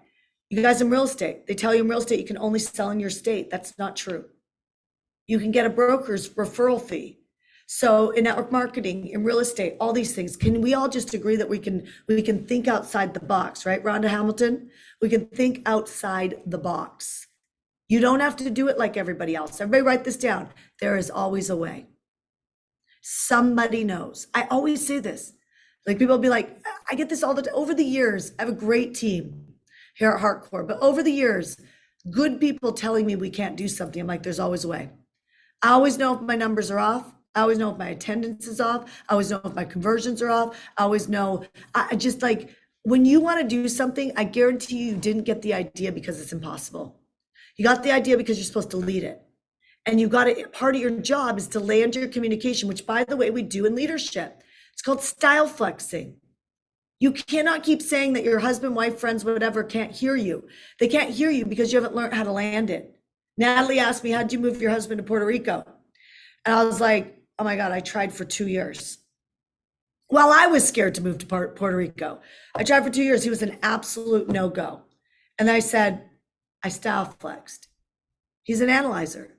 You guys in real estate, they tell you in real estate, you can only sell in your state. That's not true. You can get a broker's referral fee. So in network marketing, in real estate, all these things, can we all just agree that we can think outside the box, right? Rhonda Hamilton, we can think outside the box. You don't have to do it like everybody else. Everybody write this down. There is always a way. Somebody knows. I always say this. Like people will be like, I get this all the time. Over the years, I have a great team here at Heartcore, but over the years, good people telling me we can't do something. I'm like, there's always a way. I always know if my numbers are off. I always know if my attendance is off. I always know if my conversions are off. I always know. I just like, when you want to do something, I guarantee you didn't get the idea because it's impossible. You got the idea because you're supposed to lead it. And you got it. Part of your job is to land your communication, which by the way, we do in leadership. It's called style flexing. You cannot keep saying that your husband, wife, friends, whatever can't hear you. They can't hear you because you haven't learned how to land it. Natalie asked me, how'd you move your husband to Puerto Rico? And I was like, oh my God, I tried for 2 years. Well, I was scared to move to Puerto Rico. I tried for 2 years. He was an absolute no-go. And I said, I style flexed. He's an analyzer.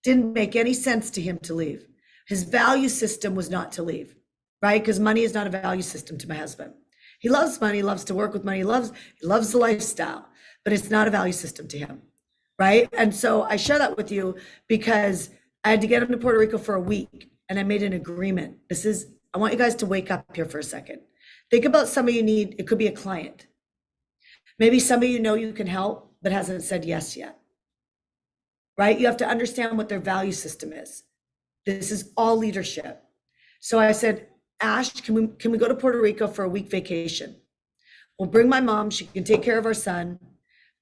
Didn't make any sense to him to leave. His value system was not to leave, right? Because money is not a value system to my husband. He loves money, loves to work with money, he loves the lifestyle, but it's not a value system to him, right? And so I share that with you because I had to get him to Puerto Rico for a week and I made an agreement. I want you guys to wake up here for a second. Think about somebody you need. It could be a client. Maybe somebody you know you can help, but hasn't said yes yet, right? You have to understand what their value system is. This is all leadership. So I said, Ash, can we go to Puerto Rico for a week vacation? We'll bring my mom. She can take care of our son.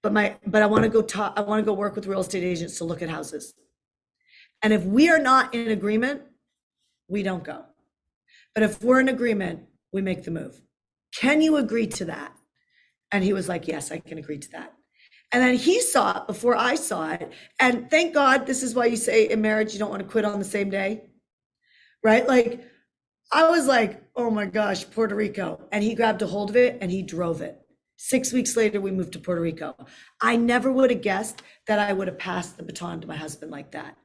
But I want to go work with real estate agents to look at houses. And if we are not in agreement, we don't go. But if we're in agreement, we make the move. Can you agree to that? And he was like, yes, I can agree to that. And then he saw it before I saw it. And thank God, this is why you say in marriage, you don't want to quit on the same day, right? Like, I was like, oh my gosh, Puerto Rico. And he grabbed a hold of it and he drove it. 6 weeks later, we moved to Puerto Rico. I never would have guessed that I would have passed the baton to my husband like that.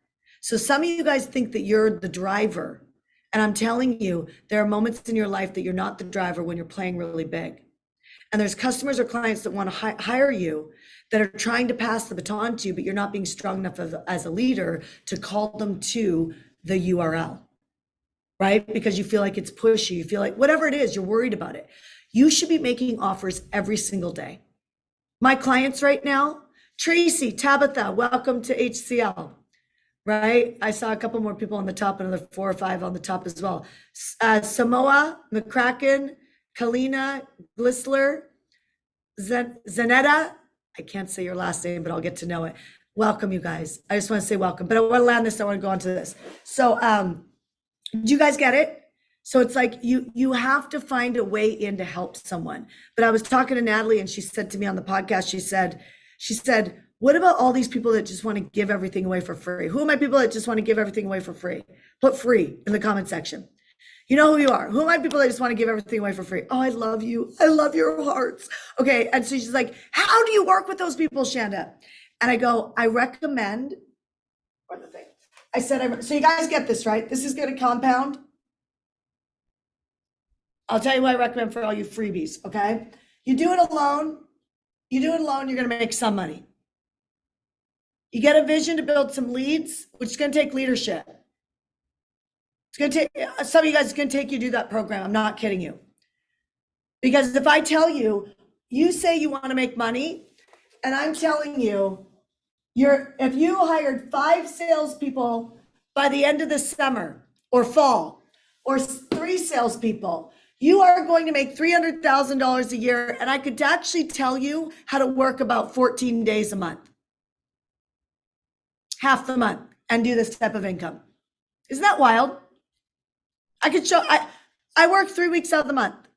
So some of you guys think that you're the driver. And I'm telling you, there are moments in your life that you're not the driver when you're playing really big. And there's customers or clients that want to hire you that are trying to pass the baton to you, but you're not being strong enough as a leader to call them to the URL, right? Because you feel like it's pushy, you feel like whatever it is, you're worried about it. You should be making offers every single day. My clients right now, Tracy, Tabitha, welcome to HCL, right? I saw a couple more people on the top, another 4 or 5 on the top as well. Samoa, McCracken, Kalina, Glissler, Zanetta. I can't say your last name, but I'll get to know it. Welcome, you guys. I just want to say welcome, but I want to land this. I want to go on to this. So, do you guys get it? So it's like you have to find a way in to help someone. But I was talking to Natalie and she said to me on the podcast, she said, what about all these people that just want to give everything away for free? Who are my people that just want to give everything away for free? Put free in the comment section. You know who you are. Who are my people that just want to give everything away for free? Oh, I love you. I love your hearts. Okay. And so she's like, how do you work with those people, Shanda? And I go, I recommend, I said, so you guys get this, right? This is going to compound. I'll tell you what I recommend for all you freebies, okay? You do it alone, you're gonna make some money. You get a vision to build some leads, which is gonna take leadership. It's gonna take, some of you guys, it's gonna take you to do that program, I'm not kidding you. Because if I tell you, you say you want to make money, and I'm telling you, if you hired 5 salespeople by the end of the summer or fall, or 3 salespeople, you are going to make $300,000 a year. And I could actually tell you how to work about 14 days a month, half the month, and do this type of income. Isn't that wild? I could show, I work 3 weeks out of the month,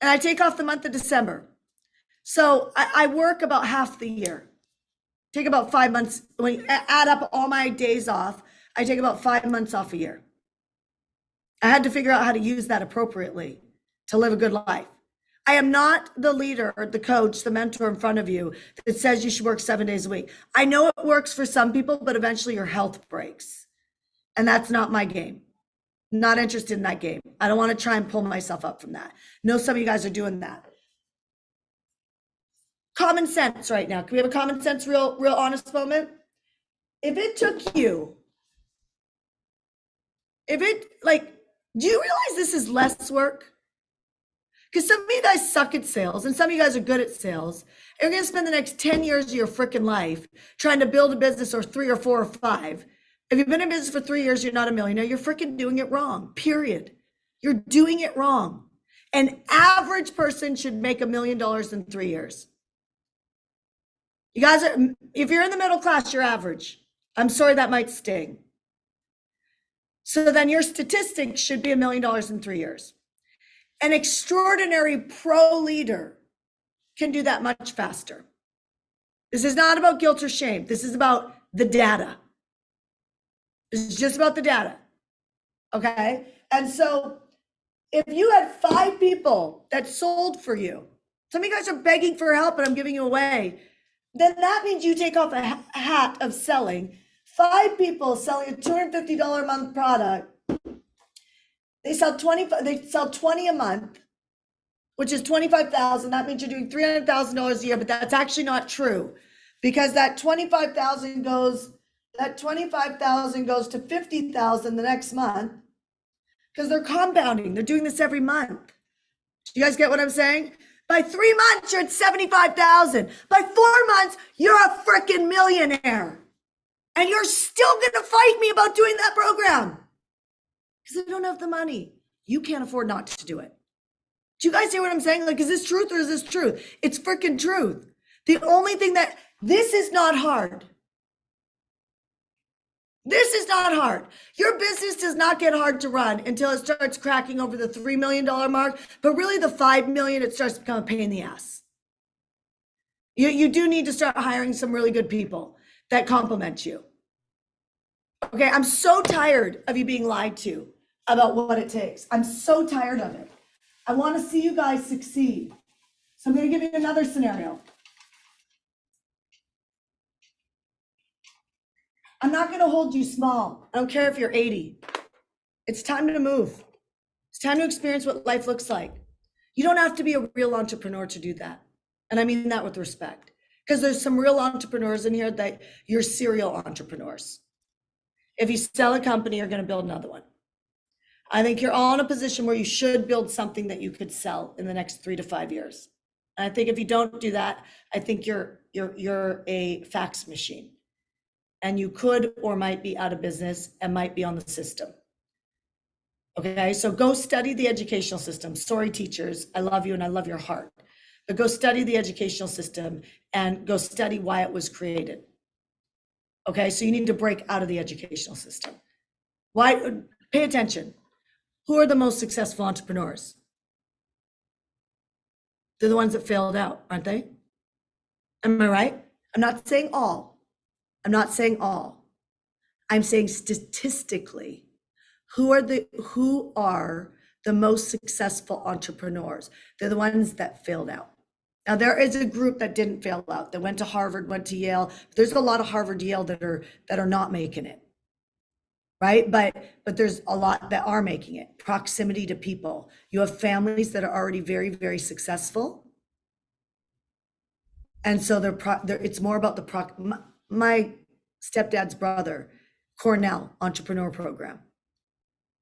and I take off the month of December. So I work about half the year. Take about 5 months. When you add up all my days off, I take about 5 months off a year. I had to figure out how to use that appropriately to live a good life. I am not the leader, the coach, the mentor in front of you that says you should work 7 days a week. I know it works for some people, but eventually your health breaks. And that's not my game. Not interested in that game. I don't want to try and pull myself up from that. No, some of you guys are doing that. Common sense right now. Can we have a common sense, real honest moment? If it took you, do you realize this is less work? Because some of you guys suck at sales and some of you guys are good at sales. And you're going to spend the next 10 years of your freaking life trying to build a business, or 3 or 4 or 5. If you've been in business for 3 years, you're not a millionaire. You're freaking doing it wrong, period. You're doing it wrong. An average person should make $1 million in 3 years. You guys are, if you're in the middle class, you're average. I'm sorry, that might sting. So then your statistics should be $1 million in 3 years. An extraordinary pro leader can do that much faster. This is not about guilt or shame. This is about the data. This is just about the data. Okay? And so if you had 5 people that sold for you, some of you guys are begging for help and I'm giving you away, then that means you take off a hat of selling. 5 people selling a $250 a month product. They sell 20 a month, which is 25,000. That means you're doing $300,000 a year, but that's actually not true, because that 25,000 goes to 50,000 the next month, because they're compounding. They're doing this every month. Do you guys get what I'm saying? By 3 months, you're at 75,000. By 4 months, you're a freaking millionaire. And you're still going to fight me about doing that program because I don't have the money. You can't afford not to do it. Do you guys hear what I'm saying? Like, is this truth or is this truth? It's freaking truth. The only thing this is not hard. This is not hard. Your business does not get hard to run until it starts cracking over the $3 million mark. But really the 5 million, it starts to become a pain in the ass. You do need to start hiring some really good people that complement you. Okay, I'm so tired of you being lied to about what it takes. I'm so tired of it. I want to see you guys succeed. So I'm going to give you another scenario. I'm not going to hold you small. I don't care if you're 80. It's time to move. It's time to experience what life looks like. You don't have to be a real entrepreneur to do that. And I mean that with respect, because there's some real entrepreneurs in here that you're serial entrepreneurs. If you sell a company, you're going to build another one. I think you're all in a position where you should build something that you could sell in the next 3 to 5 years. And I think if you don't do that, I think you're a fax machine. And you could or might be out of business and might be on the system. Okay, so go study the educational system. Sorry, teachers, I love you and I love your heart. But go study the educational system and go study why it was created. Okay, so you need to break out of the educational system. Why? Pay attention. Who are the most successful entrepreneurs? They're the ones that failed out, aren't they? Am I right? I'm not saying all. I'm not saying all. I'm saying statistically, who are the most successful entrepreneurs? They're the ones that failed out. Now, there is a group that didn't fail out, that went to Harvard, went to Yale. There's a lot of Harvard, Yale that are not making it, right? But there's a lot that are making it. Proximity to people. You have families that are already very, very successful. And so it's more about my stepdad's brother, Cornell Entrepreneur Program.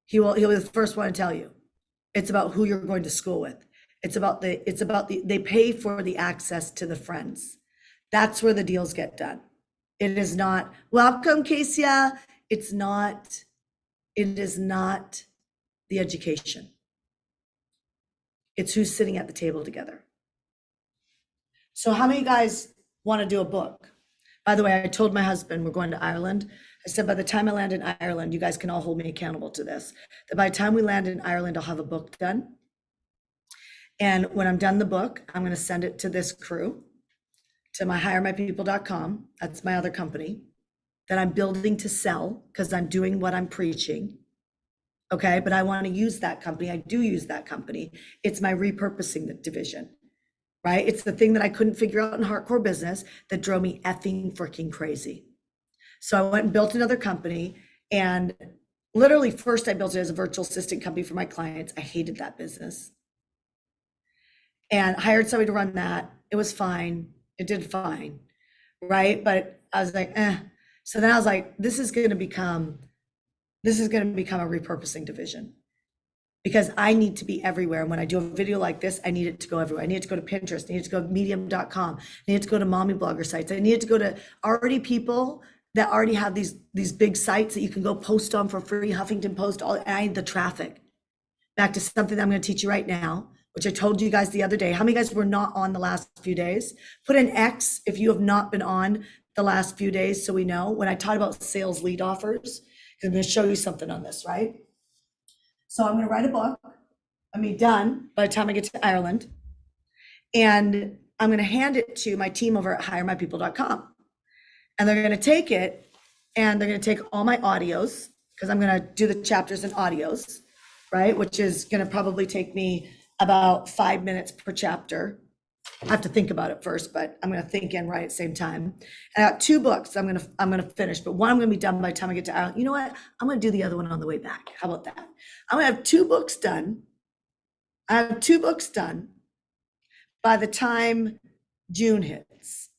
He'll be the first one to tell you. It's about who you're going to school with. It's about they pay for the access to the friends. That's where the deals get done. It is not, welcome, Kesia. It is not the education. It's who's sitting at the table together. So how many guys want to do a book? By the way, I told my husband we're going to Ireland. I said, by the time I land in Ireland, you guys can all hold me accountable to this. That by the time we land in Ireland, I'll have a book done. And when I'm done the book, I'm going to send it to this crew, to my hiremypeople.com. That's my other company that I'm building to sell because I'm doing what I'm preaching. Okay, but I want to use that company. I do use that company. It's my repurposing division, right? It's the thing that I couldn't figure out in hardcore business that drove me effing freaking crazy. So I went and built another company, and literally first I built it as a virtual assistant company for my clients. I hated that business and hired somebody to run that. It was fine. It did fine, right? But I was like, eh. So then I was like, this is going to become a repurposing division because I need to be everywhere. And when I do a video like this, I need it to go everywhere. I need it to go to Pinterest. I need it to go to medium.com. I need it to go to mommy blogger sites. I need it to go to already people that already have these big sites that you can go post on for free, Huffington Post, and I need the traffic. Back to something that I'm going to teach you right now, which I told you guys the other day. How many guys were not on the last few days? Put an X if you have not been on the last few days so we know. When I taught about sales lead offers, I'm going to show you something on this, right? So I'm going to write a book. I'm going to be done by the time I get to Ireland. And I'm going to hand it to my team over at hiremypeople.com. And they're going to take it and they're going to take all my audios because I'm going to do the chapters in audios, right? Which is going to probably take me about 5 minutes per chapter. I have to think about it first, but I'm going to think and write at the same time. And I got 2 books I'm going to finish, but one I'm going to be done by the time I get to Ireland. You know what? I'm going to do the other one on the way back. How about that? I'm going to have 2 books done. I have 2 books done by the time June hits.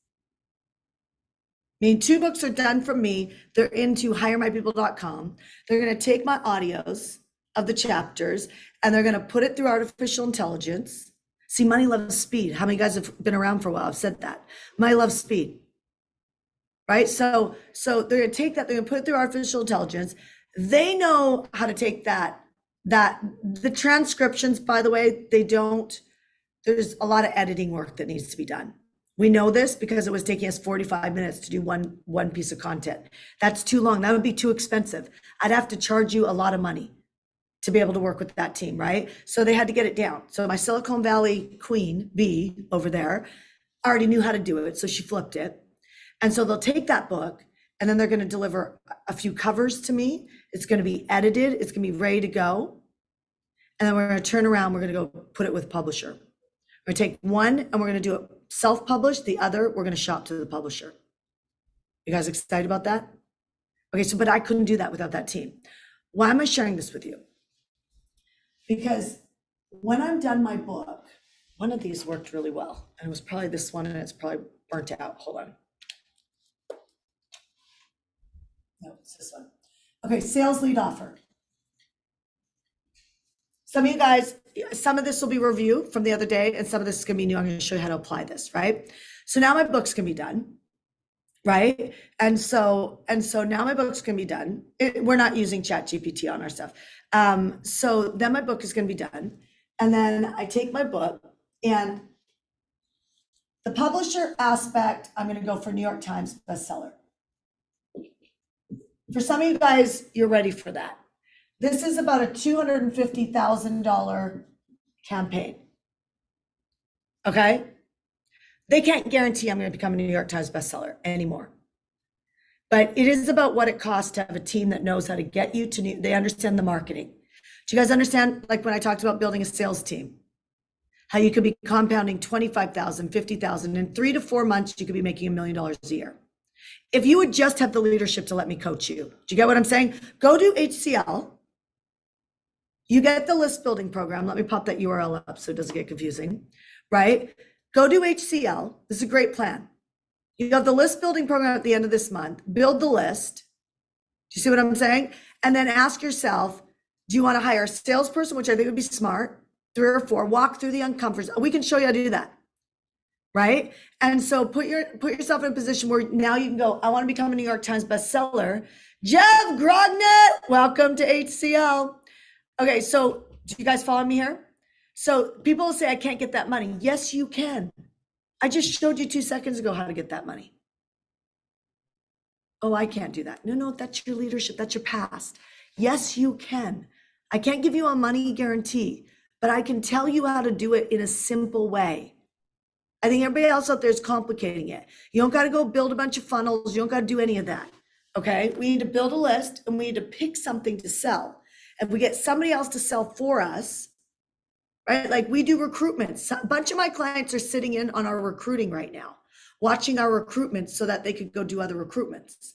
I mean, 2 books are done from me. They're into hiremypeople.com. They're going to take my audios of the chapters and they're going to put it through artificial intelligence. See, money loves speed. How many guys have been around for a while? I've said that. Money loves speed, right? So they're going to take that, they're going to put it through artificial intelligence. They know how to take that the transcriptions, by the way, there's a lot of editing work that needs to be done. We know this because it was taking us 45 minutes to do one piece of content. That's too long. That would be too expensive. I'd have to charge you a lot of money to be able to work with that team, right? So they had to get it down. So my Silicon Valley queen, B, over there, already knew how to do it. So she flipped it. And so they'll take that book and then they're going to deliver a few covers to me. It's going to be edited. It's going to be ready to go. And then we're going to turn around. We're going to go put it with publisher. We're going to take one and we're going to do it self-published. The other, we're going to shop to the publisher. You guys excited about that? Okay, so, but I couldn't do that without that team. Why am I sharing this with you? Because when I'm done my book, one of these worked really well. And it was probably this one and it's probably burnt out. Hold on. No, it's this one. Okay, sales lead offer. Some of you guys, some of this will be review from the other day and some of this is gonna be new. I'm gonna show you how to apply this, right? So now my book's gonna be done, right? And so now my book's gonna be done. We're not using ChatGPT on our stuff. So then my book is gonna be done. And then I take my book and the publisher aspect, I'm gonna go for New York Times bestseller. For some of you guys, you're ready for that. This is about a $250,000 campaign. Okay? They can't guarantee I'm going to become a New York Times bestseller anymore. But it is about what it costs to have a team that knows how to get you to they understand the marketing. Do you guys understand, like when I talked about building a sales team, how you could be compounding 25,000, 50,000, in 3 to 4 months, you could be making $1 million a year. If you would just have the leadership to let me coach you. Do you get what I'm saying? Go do HCL. You get the list building program. Let me pop that URL up so it doesn't get confusing, right? Go do HCL. This is a great plan. You have the list building program at the end of this month. Build the list. Do you see what I'm saying? And then ask yourself, Do you want to hire a salesperson, which I think would be smart, 3 or 4, walk through the uncomfortable. We can show you how to do that. Right? And so put yourself in a position where now you can go, I want to become a New York Times bestseller. Jeff Grognet, welcome to HCL. Okay, so do you guys follow me here? So people say, I can't get that money. Yes, you can. I just showed you 2 seconds ago how to get that money. Oh, I can't do that. No, that's your leadership. That's your past. Yes, you can. I can't give you a money guarantee, but I can tell you how to do it in a simple way. I think everybody else out there is complicating it. You don't got to go build a bunch of funnels. You don't got to do any of that. Okay. We need to build a list and we need to pick something to sell. If we get somebody else to sell for us, right? Like we do recruitment. A bunch of my clients are sitting in on our recruiting right now, watching our recruitment so that they could go do other recruitments,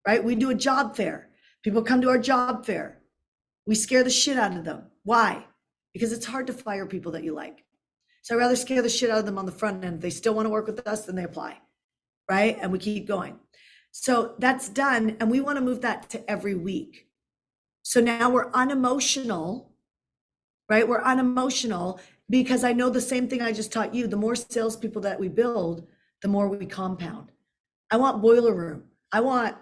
right? We do a job fair. People come to our job fair. We scare the shit out of them. Why? Because it's hard to fire people that you like. So I'd rather scare the shit out of them on the front end. If they still want to work with us, then they apply, right? And we keep going. So that's done. And we want to move that to every week. So now we're unemotional, right? We're unemotional because I know the same thing I just taught you. The more salespeople that we build, the more we compound. I want boiler room. I want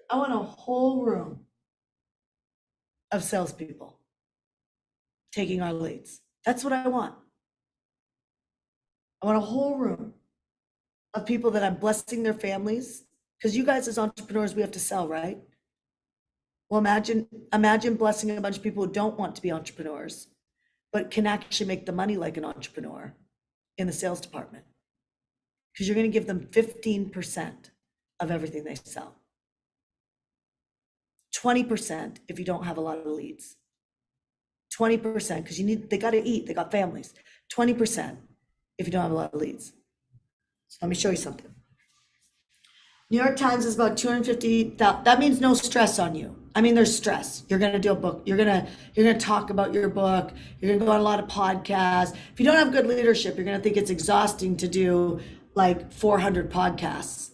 a whole room of salespeople taking our leads. That's what I want. I want a whole room of people that I'm blessing their families, because you guys as entrepreneurs, we have to sell, right? Well, imagine blessing a bunch of people who don't want to be entrepreneurs, but can actually make the money like an entrepreneur in the sales department, because you're going to give them 15% of everything they sell. 20% if you don't have a lot of leads. 20% because they got to eat, they got families. 20% if you don't have a lot of leads. So let me show you something. New York Times is about 250,000. That means no stress on you. I mean, there's stress. You're going to do a book. You're going to talk about your book. You're going to go on a lot of podcasts. If you don't have good leadership, you're going to think it's exhausting to do like 400 podcasts.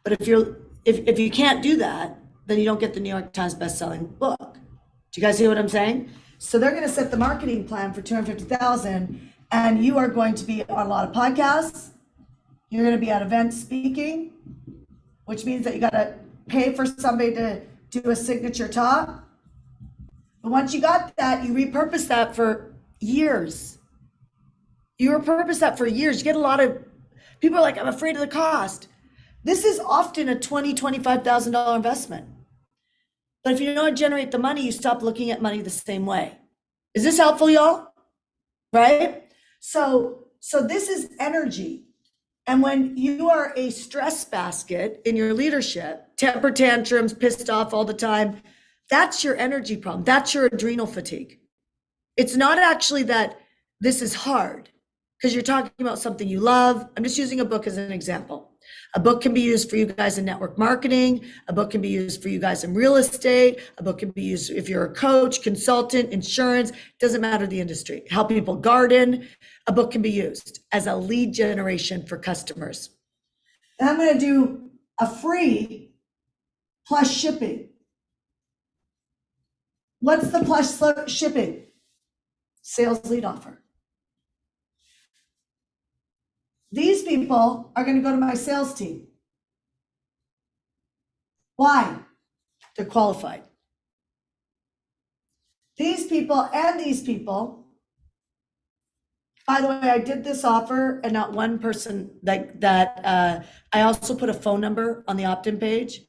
But if you can't do that, then you don't get the New York Times best-selling book. Do you guys see what I'm saying? So they're going to set the marketing plan for 250,000, and you are going to be on a lot of podcasts. You're going to be at events speaking, which means that you got to pay for somebody to do a signature talk. But once you got that, you repurpose that for years. You repurpose that for years. You get a lot of people are like, I'm afraid of the cost. This is often a $20,000, $25,000 investment. But if you don't generate the money, you stop looking at money the same way. Is this helpful, y'all? Right? So this is energy. And when you are a stress basket in your leadership, temper tantrums, pissed off all the time, that's your energy problem. That's your adrenal fatigue. It's not actually that this is hard because you're talking about something you love. I'm just using a book as an example. A book can be used for you guys in network marketing. A book can be used for you guys in real estate. A book can be used if you're a coach, consultant, insurance, doesn't matter the industry. Help people garden. A book can be used as a lead generation for customers. And I'm going to do a free plus shipping. What's the plus shipping? Sales lead offer. These people are going to go to my sales team. Why? They're qualified. These people and these people, by the way, I did this offer and not one person like that. I also put a phone number on the opt-in page.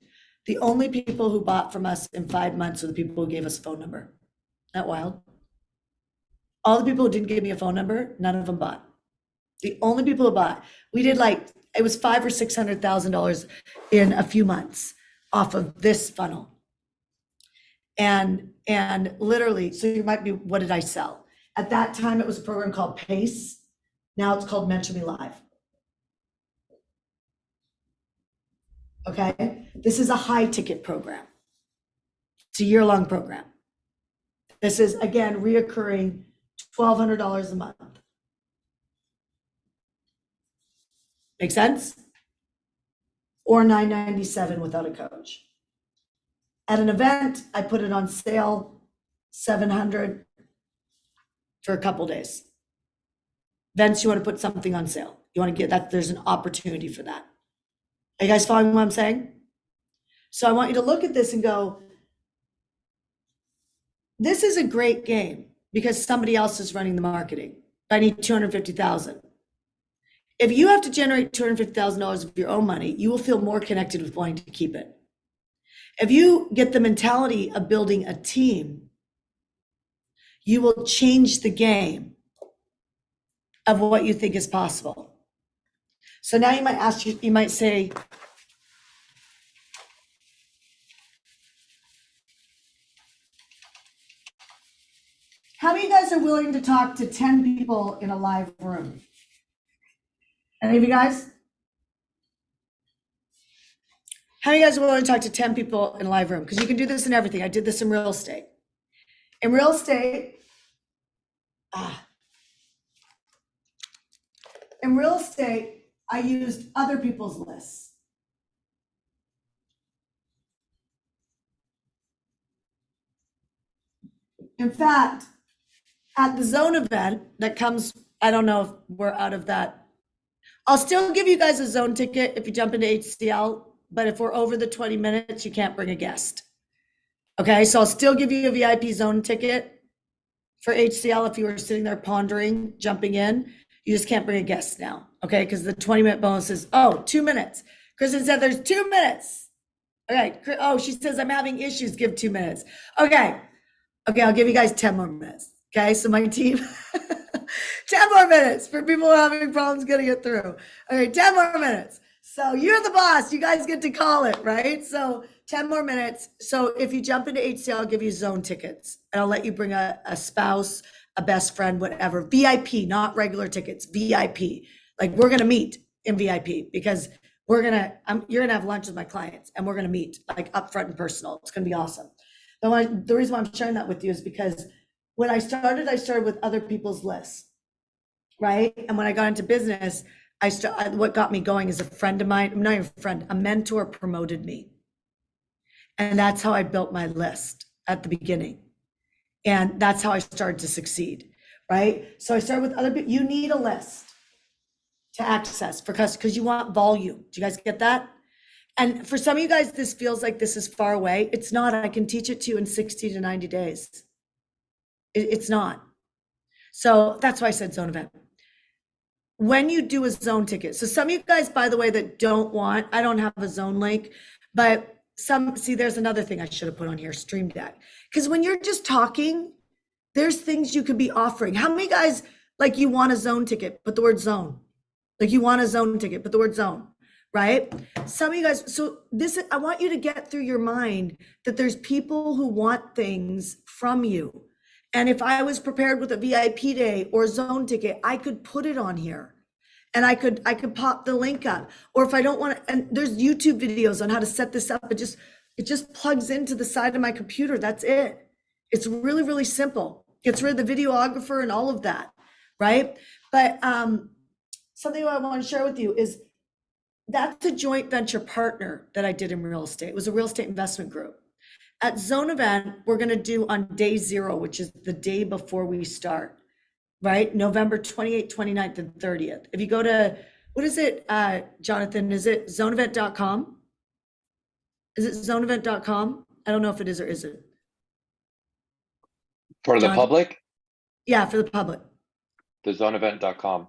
The only people who bought from us in 5 months are the people who gave us a phone number. Isn't that wild? All the people who didn't give me a phone number, none of them bought. The only people who bought, we did it was $500,000 or $600,000 in a few months off of this funnel. And literally, so you might be, what did I sell? At that time, it was a program called PACE. Now it's called Mentor Me Live. Okay, this is a high ticket program. It's a year-long program. This is, again, reoccurring $1,200 a month. Make sense? Or $997 without a coach. At an event, I put it on sale 700 for a couple days. Vince, you want to put something on sale. You want to get that, there's an opportunity for that. Are you guys following what I'm saying? So I want you to look at this and go, this is a great game because somebody else is running the marketing. I need 250,000. If you have to generate $250,000 of your own money, you will feel more connected with wanting to keep it. If you get the mentality of building a team, you will change the game of what you think is possible. So now you might ask, you might say, how many of you guys are willing to talk to 10 people in a live room? Any of you guys? How many of you guys are willing to talk to 10 people in a live room? Because you can do this in everything. I did this in real estate. In real estate, I used other people's lists. In fact, at the zone event that comes, I don't know if we're out of that. I'll still give you guys a zone ticket if you jump into HCL, but if we're over the 20 minutes, you can't bring a guest. Okay, so I'll still give you a VIP zone ticket for HCL if you were sitting there pondering, jumping in. You just can't bring a guest now, okay? Because the 20-minute bonus is, 2 minutes. Kristen said there's 2 minutes. Okay, oh, she says I'm having issues, give 2 minutes. Okay, I'll give you guys 10 more minutes. Okay, so my team, 10 more minutes for people who are having problems getting it through. Okay, 10 more minutes. So you're the boss, you guys get to call it, right? So 10 more minutes. So if you jump into HCL, I'll give you zone tickets and I'll let you bring a spouse, a best friend, whatever. VIP, not regular tickets, VIP. Like we're gonna meet in VIP because you're gonna have lunch with my clients and we're gonna meet like upfront and personal. It's gonna be awesome. The reason why I'm sharing that with you is because when I started with other people's lists, right? And when I got into business, what got me going is a friend of mine, not even a friend, a mentor promoted me. And that's how I built my list at the beginning. And that's how I started to succeed, right? So I started with other people. You need a list to access for customers because you want volume. Do you guys get that? And for some of you guys, this feels like this is far away. It's not. I can teach it to you in 60 to 90 days. It's not. So that's why I said zone event. When you do a zone ticket, so some of you guys, by the way, that don't want, I don't have a zone link, but there's another thing I should have put on here, Stream Deck. Because when you're just talking, there's things you could be offering. How many guys, like you want a zone ticket, put the word zone. Like you want a zone ticket, put the word zone, right? Some of you guys, so I want you to get through your mind that there's people who want things from you. And if I was prepared with a VIP day or zone ticket, I could put it on here and I could pop the link up. Or if I don't want to, and there's YouTube videos on how to set this up. It just plugs into the side of my computer. That's it. It's really, really simple. Gets rid of the videographer and all of that, right? But something I want to share with you is that's a joint venture partner that I did in real estate. It was a real estate investment group. At Zone Event, we're going to do on day 0, which is the day before we start, right? November 28th, 29th, and 30th. If you go to, what is it, Jonathan? Is it zoneevent.com? Is it zoneevent.com? I don't know if it is or isn't. For the John? public? Yeah, for the public. The zoneevent.com.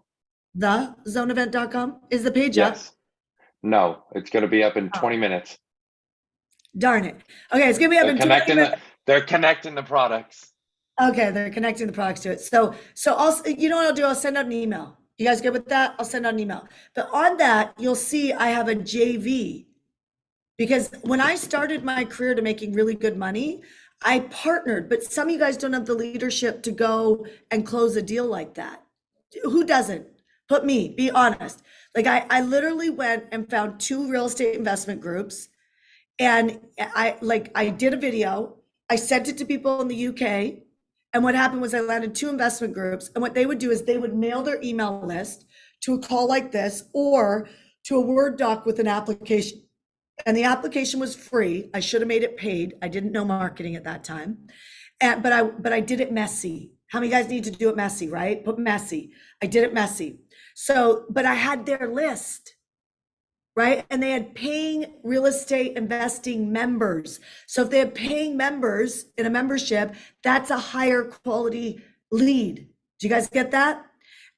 The zoneevent.com? Is the page up? Yes. No, it's going to be up in 20 minutes. Darn it. Okay, it's gonna be up in 20 minutes. They're connecting the products. Okay, they're connecting the products to it. So I'll, you know what I'll do? I'll send out an email. You guys good with that? I'll send out an email. But on that, you'll see I have a JV because when I started my career to making really good money, I partnered, but some of you guys don't have the leadership to go and close a deal like that. Who doesn't? Put me, be honest. Like I literally went and found 2 real estate investment groups. And I did a video, I sent it to people in the UK. And what happened was I landed 2 investment groups. And what they would do is they would mail their email list to a call like this or to a Word doc with an application. And the application was free. I should have made it paid. I didn't know marketing at that time. And, but I did it messy. How many guys need to do it messy, right? Put messy. I did it messy. So, but I had their list, right? And they had paying real estate investing members. So if they had paying members in a membership, that's a higher quality lead. Do you guys get that?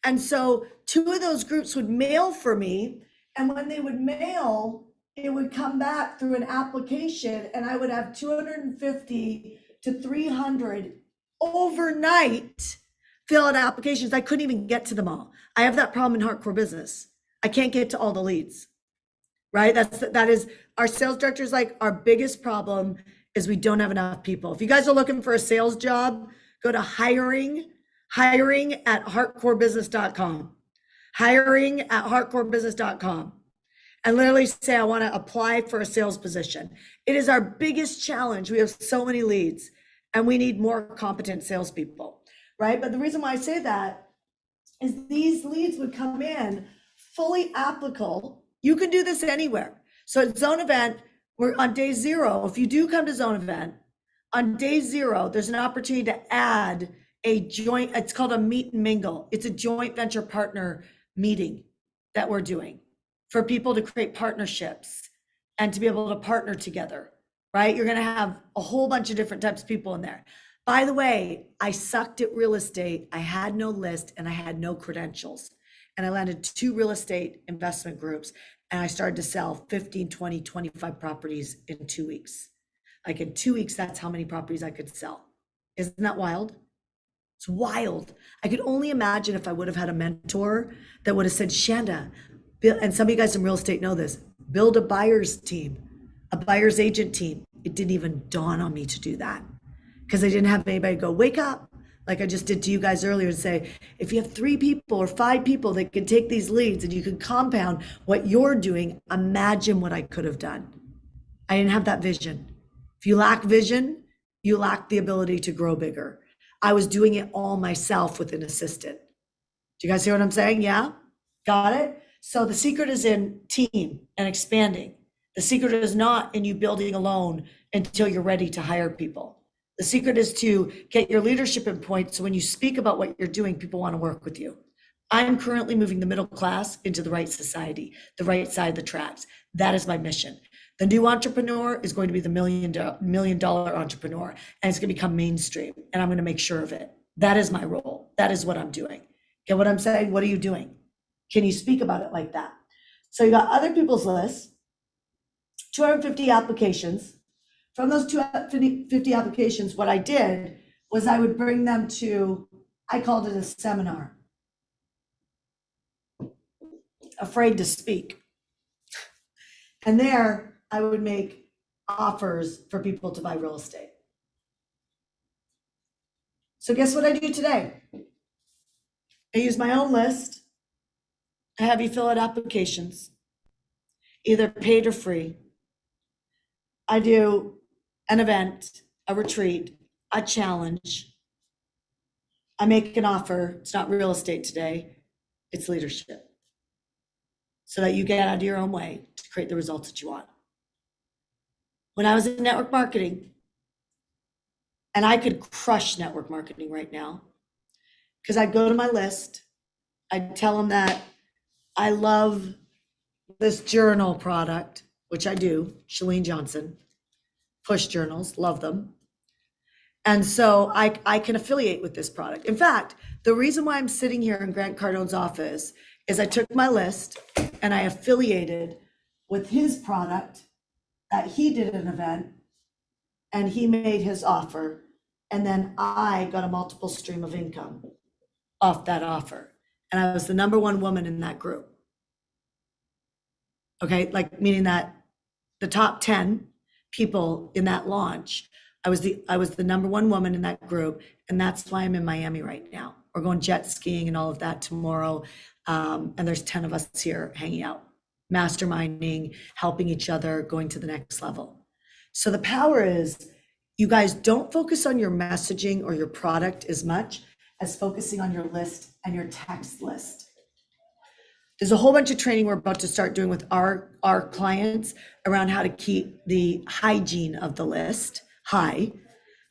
And so two of those groups would mail for me. And when they would mail, it would come back through an application and I would have 250 to 300 overnight fill out applications. I couldn't even get to them all. I have that problem in hardcore business. I can't get to all the leads, right? That is our sales directors, like our biggest problem is we don't have enough people. If you guys are looking for a sales job, go to hiring at heartcorebusiness.com, hiring at heartcorebusiness.com, and literally say, I want to apply for a sales position. It is our biggest challenge. We have so many leads and we need more competent salespeople, right? But the reason why I say that is these leads would come in fully applicable. You can do this anywhere. So at Zone Event, we're on day 0. If you do come to Zone Event, on day 0, there's an opportunity to add a joint, it's called a meet and mingle. It's a joint venture partner meeting that we're doing for people to create partnerships and to be able to partner together, right? You're gonna have a whole bunch of different types of people in there. By the way, I sucked at real estate. I had no list and I had no credentials. And I landed 2 real estate investment groups and I started to sell 15, 20, 25 properties in 2 weeks. Like in 2 weeks, that's how many properties I could sell. Isn't that wild? It's wild. I could only imagine if I would have had a mentor that would have said, Shanda, and some of you guys in real estate know this, build a buyer's team, a buyer's agent team. It didn't even dawn on me to do that because I didn't have anybody go, wake up, like I just did to you guys earlier and say, if you have 3 people or 5 people that can take these leads and you can compound what you're doing, imagine what I could have done. I didn't have that vision. If you lack vision, you lack the ability to grow bigger. I was doing it all myself with an assistant. Do you guys hear what I'm saying? Yeah? Got it? So the secret is in team and expanding. The secret is not in you building alone until you're ready to hire people. The secret is to get your leadership in point so when you speak about what you're doing, people want to work with you. I'm currently moving the middle class into the right society, the right side of the tracks. That is my mission. The new entrepreneur is going to be the $1 million entrepreneur, and it's going to become mainstream, and I'm going to make sure of it. That is my role. That is what I'm doing. Get what I'm saying? What are you doing? Can you speak about it like that? So you got other people's lists, 250 applications. From those 250 applications, what I did was I would bring them to, I called it a seminar. Afraid to speak. And there I would make offers for people to buy real estate. So guess what I do today? I use my own list. I have you fill out applications, either paid or free. I do an event, a retreat, a challenge. I make an offer. It's not real estate today, it's leadership. So that you get out of your own way to create the results that you want. When I was in network marketing, and I could crush network marketing right now, because I'd go to my list, I'd tell them that I love this journal product, which I do, Chalene Johnson, push journals, love them. And so I can affiliate with this product. In fact, the reason why I'm sitting here in Grant Cardone's office is I took my list and I affiliated with his product that he did an event and he made his offer. And then I got a multiple stream of income off that offer. And I was the #1 woman in that group. Okay, like meaning that the top 10 people in that launch, I was the #1 woman in that group. And that's why I'm in Miami right now. We're going jet skiing and all of that tomorrow. And there's 10 of us here hanging out, masterminding, helping each other, going to the next level. So the power is you guys don't focus on your messaging or your product as much as focusing on your list and your text list. There's a whole bunch of training we're about to start doing with our clients around how to keep the hygiene of the list high,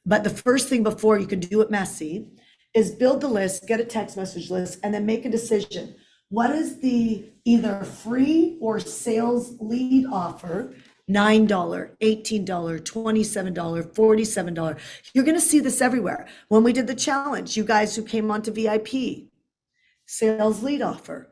But the first thing before you can do it messy is build the list, get a text message list, and then make a decision. What is the either free or sales lead offer? $9, $18, $27, $47. You're going to see this everywhere. When we did the challenge, you guys who came onto VIP, sales lead offer,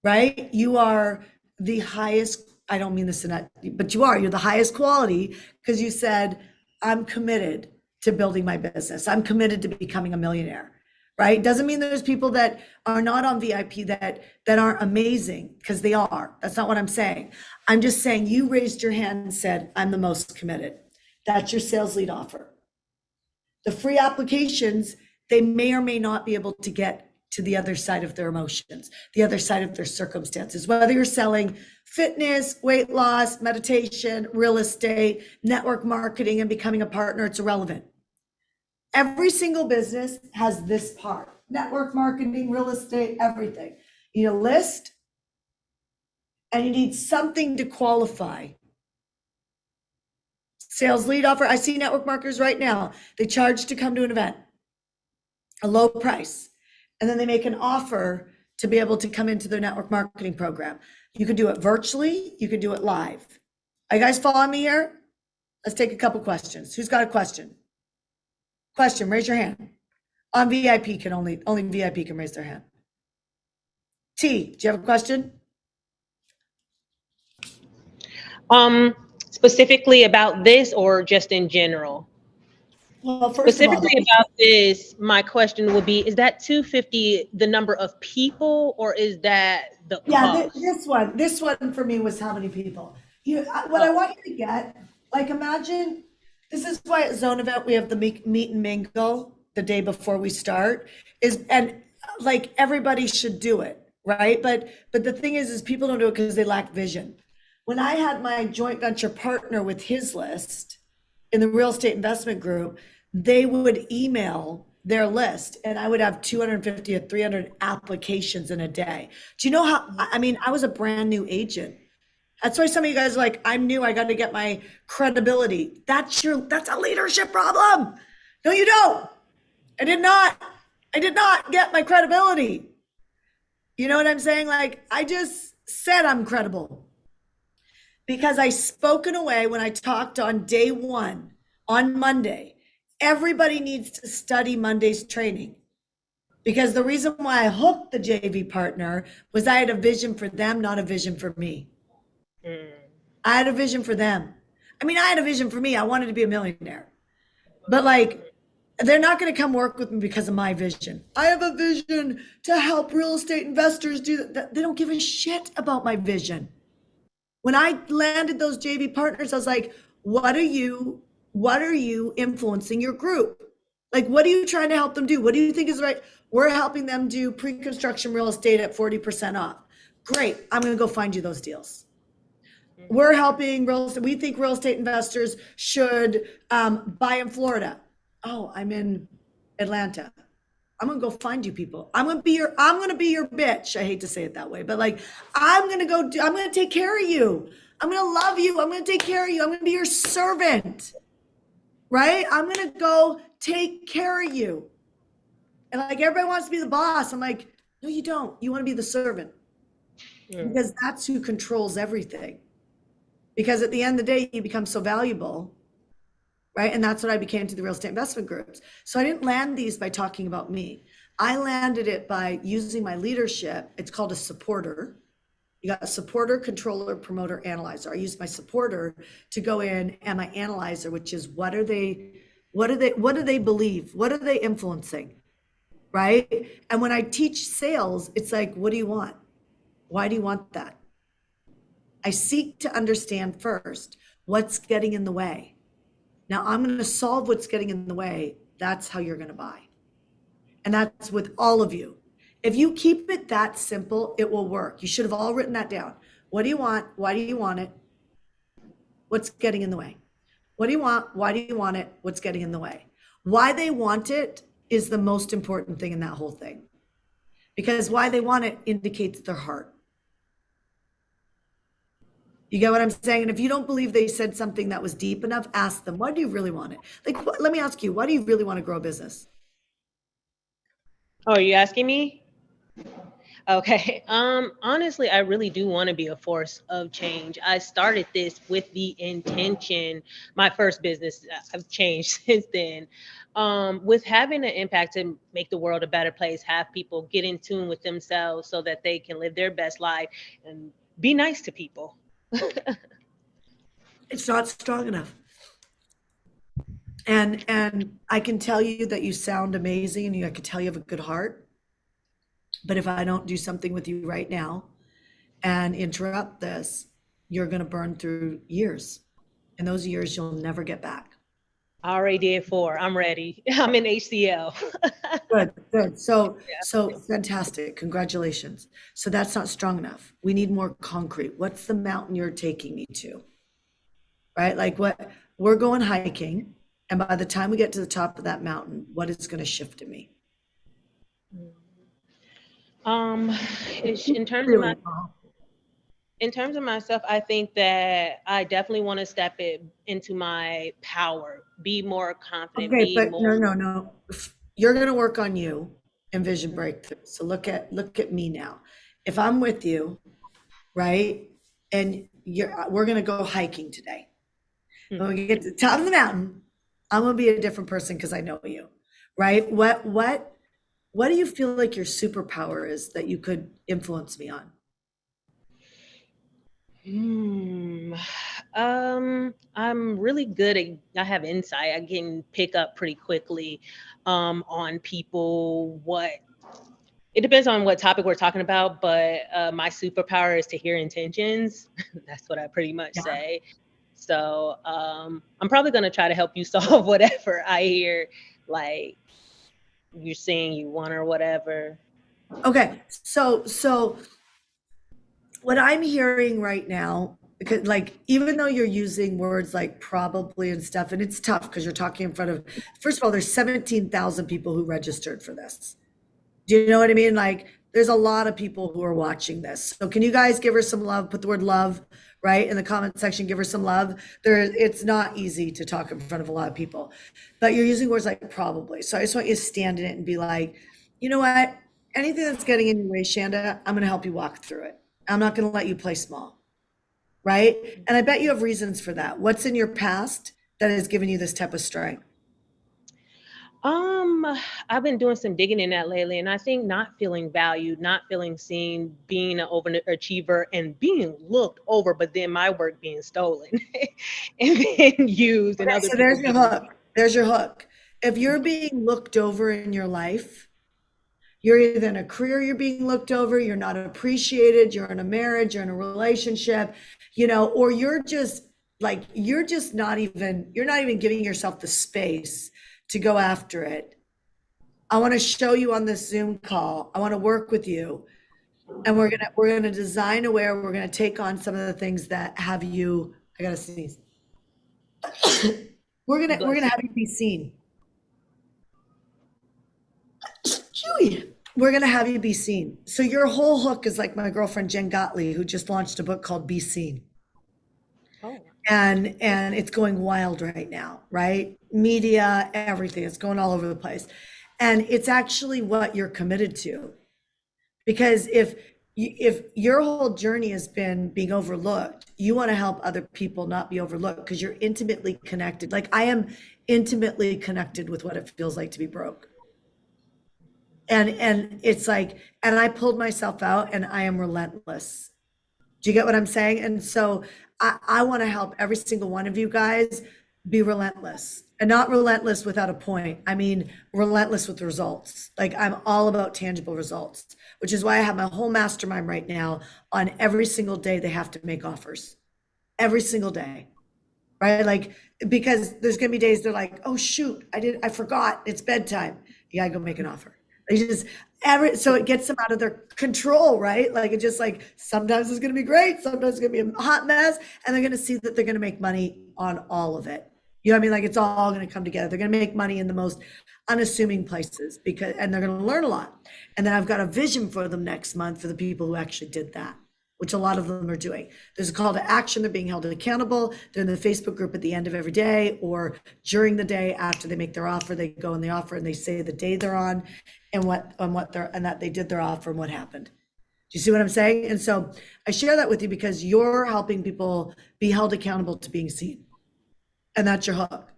right? You are the highest, I don't mean this in that, but you're the highest quality because you said, I'm committed to building my business. I'm committed to becoming a millionaire, right? Doesn't mean there's people that are not on VIP that aren't amazing, because they are. That's not what I'm saying. I'm just saying you raised your hand and said, I'm the most committed. That's your sales lead offer. The free applications, they may or may not be able to get to the other side of their emotions, the other side of their circumstances, whether you're selling fitness, weight loss, meditation, real estate, network marketing, and becoming a partner, it's irrelevant. Every single business has this part: network marketing, real estate, everything. You need a list and you need something to qualify. Sales lead offer. I see network marketers right now. They charge to come to an event, a low price, and then they make an offer to be able to come into their network marketing program. You can do it virtually. You can do it live. Are you guys following me here? Let's take a couple questions. Who's got a question? Question, raise your hand. On VIP can only VIP can raise their hand. T, do you have a question? Specifically about this or just in general? Well, first of all, Specifically about this, my question would be, is that 250 the number of people, or is that the cost? this one for me was how many people. What I want you to get, like, imagine, this is why at Zone Event we have the meet and mingle the day before we start, and like everybody should do it, right? But the thing is people don't do it because they lack vision. When I had my joint venture partner with his list in the real estate investment group, they would email their list and I would have 250 or 300 applications in a day. Do you know how, I mean, I was a brand new agent. That's why some of you guys are like, I'm new, I got to get my credibility. That's a leadership problem. No, you don't. I did not get my credibility. You know what I'm saying? Like, I just said I'm credible because I spoke in a way when I talked on day one, on Monday. Everybody needs to study Monday's training, because the reason why I hooked the JV partner was I had a vision for them, not a vision for me. I had a vision for them. I mean, I had a vision for me. I wanted to be a millionaire, but like, they're not going to come work with me because of my vision. I have a vision to help real estate investors do that. They don't give a shit about my vision. When I landed those JV partners, I was like, what are you influencing your group? Like, what are you trying to help them do? What do you think is right? We're helping them do pre-construction real estate at 40% off. Great. I'm going to go find you those deals. We're helping real estate. We think real estate investors should buy in Florida. Oh, I'm in Atlanta. I'm going to go find you people. I'm going to be your bitch. I hate to say it that way, but like, I'm going to take care of you. I'm going to love you. I'm going to take care of you. I'm going to be your servant, right? I'm going to go take care of you. And like, everybody wants to be the boss. I'm like, no, you don't. You want to be the servant, because that's who controls everything. Because at the end of the day, you become so valuable, right? And that's what I became to the real estate investment groups. So I didn't land these by talking about me. I landed it by using my leadership. It's called a supporter. You got a supporter, controller, promoter, analyzer. I use my supporter to go in, and my analyzer, which is what do they believe? What are they influencing? Right? And when I teach sales, it's like, what do you want? Why do you want that? I seek to understand first what's getting in the way. Now I'm going to solve what's getting in the way. That's how you're going to buy. And that's with all of you. If you keep it that simple, it will work. You should have all written that down. What do you want? Why do you want it? What's getting in the way? What do you want? Why do you want it? What's getting in the way? Why they want it is the most important thing in that whole thing. Because why they want it indicates their heart. You get what I'm saying? And if you don't believe they said something that was deep enough, ask them, why do you really want it? Like, let me ask you, why do you really want to grow a business? Oh, are you asking me? Okay. Honestly, I really do want to be a force of change. I started this with the intention, my first business, I've changed since then, with having an impact to make the world a better place, have people get in tune with themselves so that they can live their best life and be nice to people. It's not strong enough. And I can tell you that you sound amazing and I can tell you have a good heart. But if I don't do something with you right now and interrupt this, you're going to burn through years. And those years you'll never get back. I already did 4. I'm ready. I'm in HCL. Good, good. So fantastic. Congratulations. So that's not strong enough. We need more concrete. What's the mountain you're taking me to? Right? Like what we're going hiking. And by the time we get to the top of that mountain, what is going to shift in me? In terms of my in terms of myself, I think that I definitely want to step into my power, be more confident, Okay, be but more. no. You're going to work on you and vision breakthrough. So look at me now. If I'm with you, right, and we're going to go hiking today. When we get to the top of the mountain, I'm going to be a different person because I know you, right? What do you feel like your superpower is that you could influence me on? I'm really good at, I have insight. I can pick up pretty quickly on people. It depends on what topic we're talking about, but my superpower is to hear intentions. That's what I pretty much say. So I'm probably going to try to help you solve whatever I hear, like you're saying you want or whatever. Okay, so what I'm hearing right now, because like even though you're using words like probably and stuff, and it's tough because you're talking in front of, first of all, there's 17,000 people who registered for this. Do you know what I mean? Like there's a lot of people who are watching this. So can you guys give her some love? Put the word love right in the comment section. Give her some love. It's not easy to talk in front of a lot of people, but you're using words like probably. So I just want you to stand in it and be like, you know what? Anything that's getting in your way, Shanda, I'm going to help you walk through it. I'm not going to let you play small, right? And I bet you have reasons for that. What's in your past that has given you this type of strength? I've been doing some digging in that lately, and I think not feeling valued, not feeling seen, being an overachiever, and being looked over, but then my work being stolen and then used, and Okay, other so people. there's your hook. There's your hook. If you're being looked over in your life, you're either in a career you're being looked over, you're not appreciated, you're in a marriage, you're in a relationship, or you're just not even giving yourself the space to go after it. I want to show you on this Zoom call. I want to work with you. And we're gonna design a way where we're gonna take on some of the things that have you, I gotta sneeze. We're gonna have you be seen. Chewy. We're going to have you be seen. So your whole hook is like my girlfriend, Jen Gottlieb, who just launched a book called Be Seen. Oh. And it's going wild right now, right? Media, everything. It's going all over the place. And it's actually what you're committed to. Because if your whole journey has been being overlooked, you want to help other people not be overlooked because you're intimately connected. Like I am intimately connected with what it feels like to be broke. And it's like, and I pulled myself out and I am relentless. Do you get what I'm saying? And so I want to help every single one of you guys be relentless, and not relentless without a point. I mean, relentless with results. Like I'm all about tangible results, which is why I have my whole mastermind right now on every single day they have to make offers. Every single day. Right? Like, because there's going to be days they're like, oh shoot, I forgot, it's bedtime. You gotta go make an offer. So it gets them out of their control, right? Like it just like, sometimes it's going to be great. Sometimes it's going to be a hot mess, and they're going to see that they're going to make money on all of it. You know what I mean? Like it's all going to come together. They're going to make money in the most unassuming places and they're going to learn a lot. And then I've got a vision for them next month for the people who actually did that, which a lot of them are doing. There's a call to action. They're being held accountable. They're in the Facebook group at the end of every day or during the day after they make their offer. They go in the offer and they say the day they're on and that they did their offer and what happened. Do you see what I'm saying? And so I share that with you because you're helping people be held accountable to being seen. And that's your hook.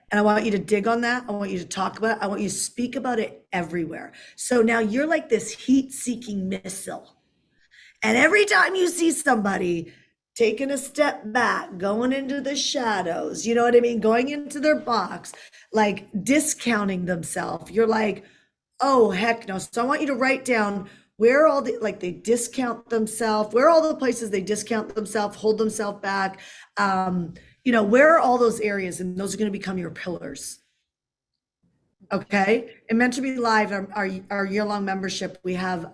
And I want you to dig on that. I want you to talk about it. I want you to speak about it everywhere. So now you're like this heat-seeking missile. And every time you see somebody taking a step back, going into the shadows, you know what I mean? Going into their box, like discounting themselves, you're like, oh, heck no. So I want you to write down where all the, like they discount themselves, where are all the places they discount themselves, hold themselves back. You know, where are all those areas? And those are going to become your pillars. Okay. And Meant to Be Live, our year-long membership, we have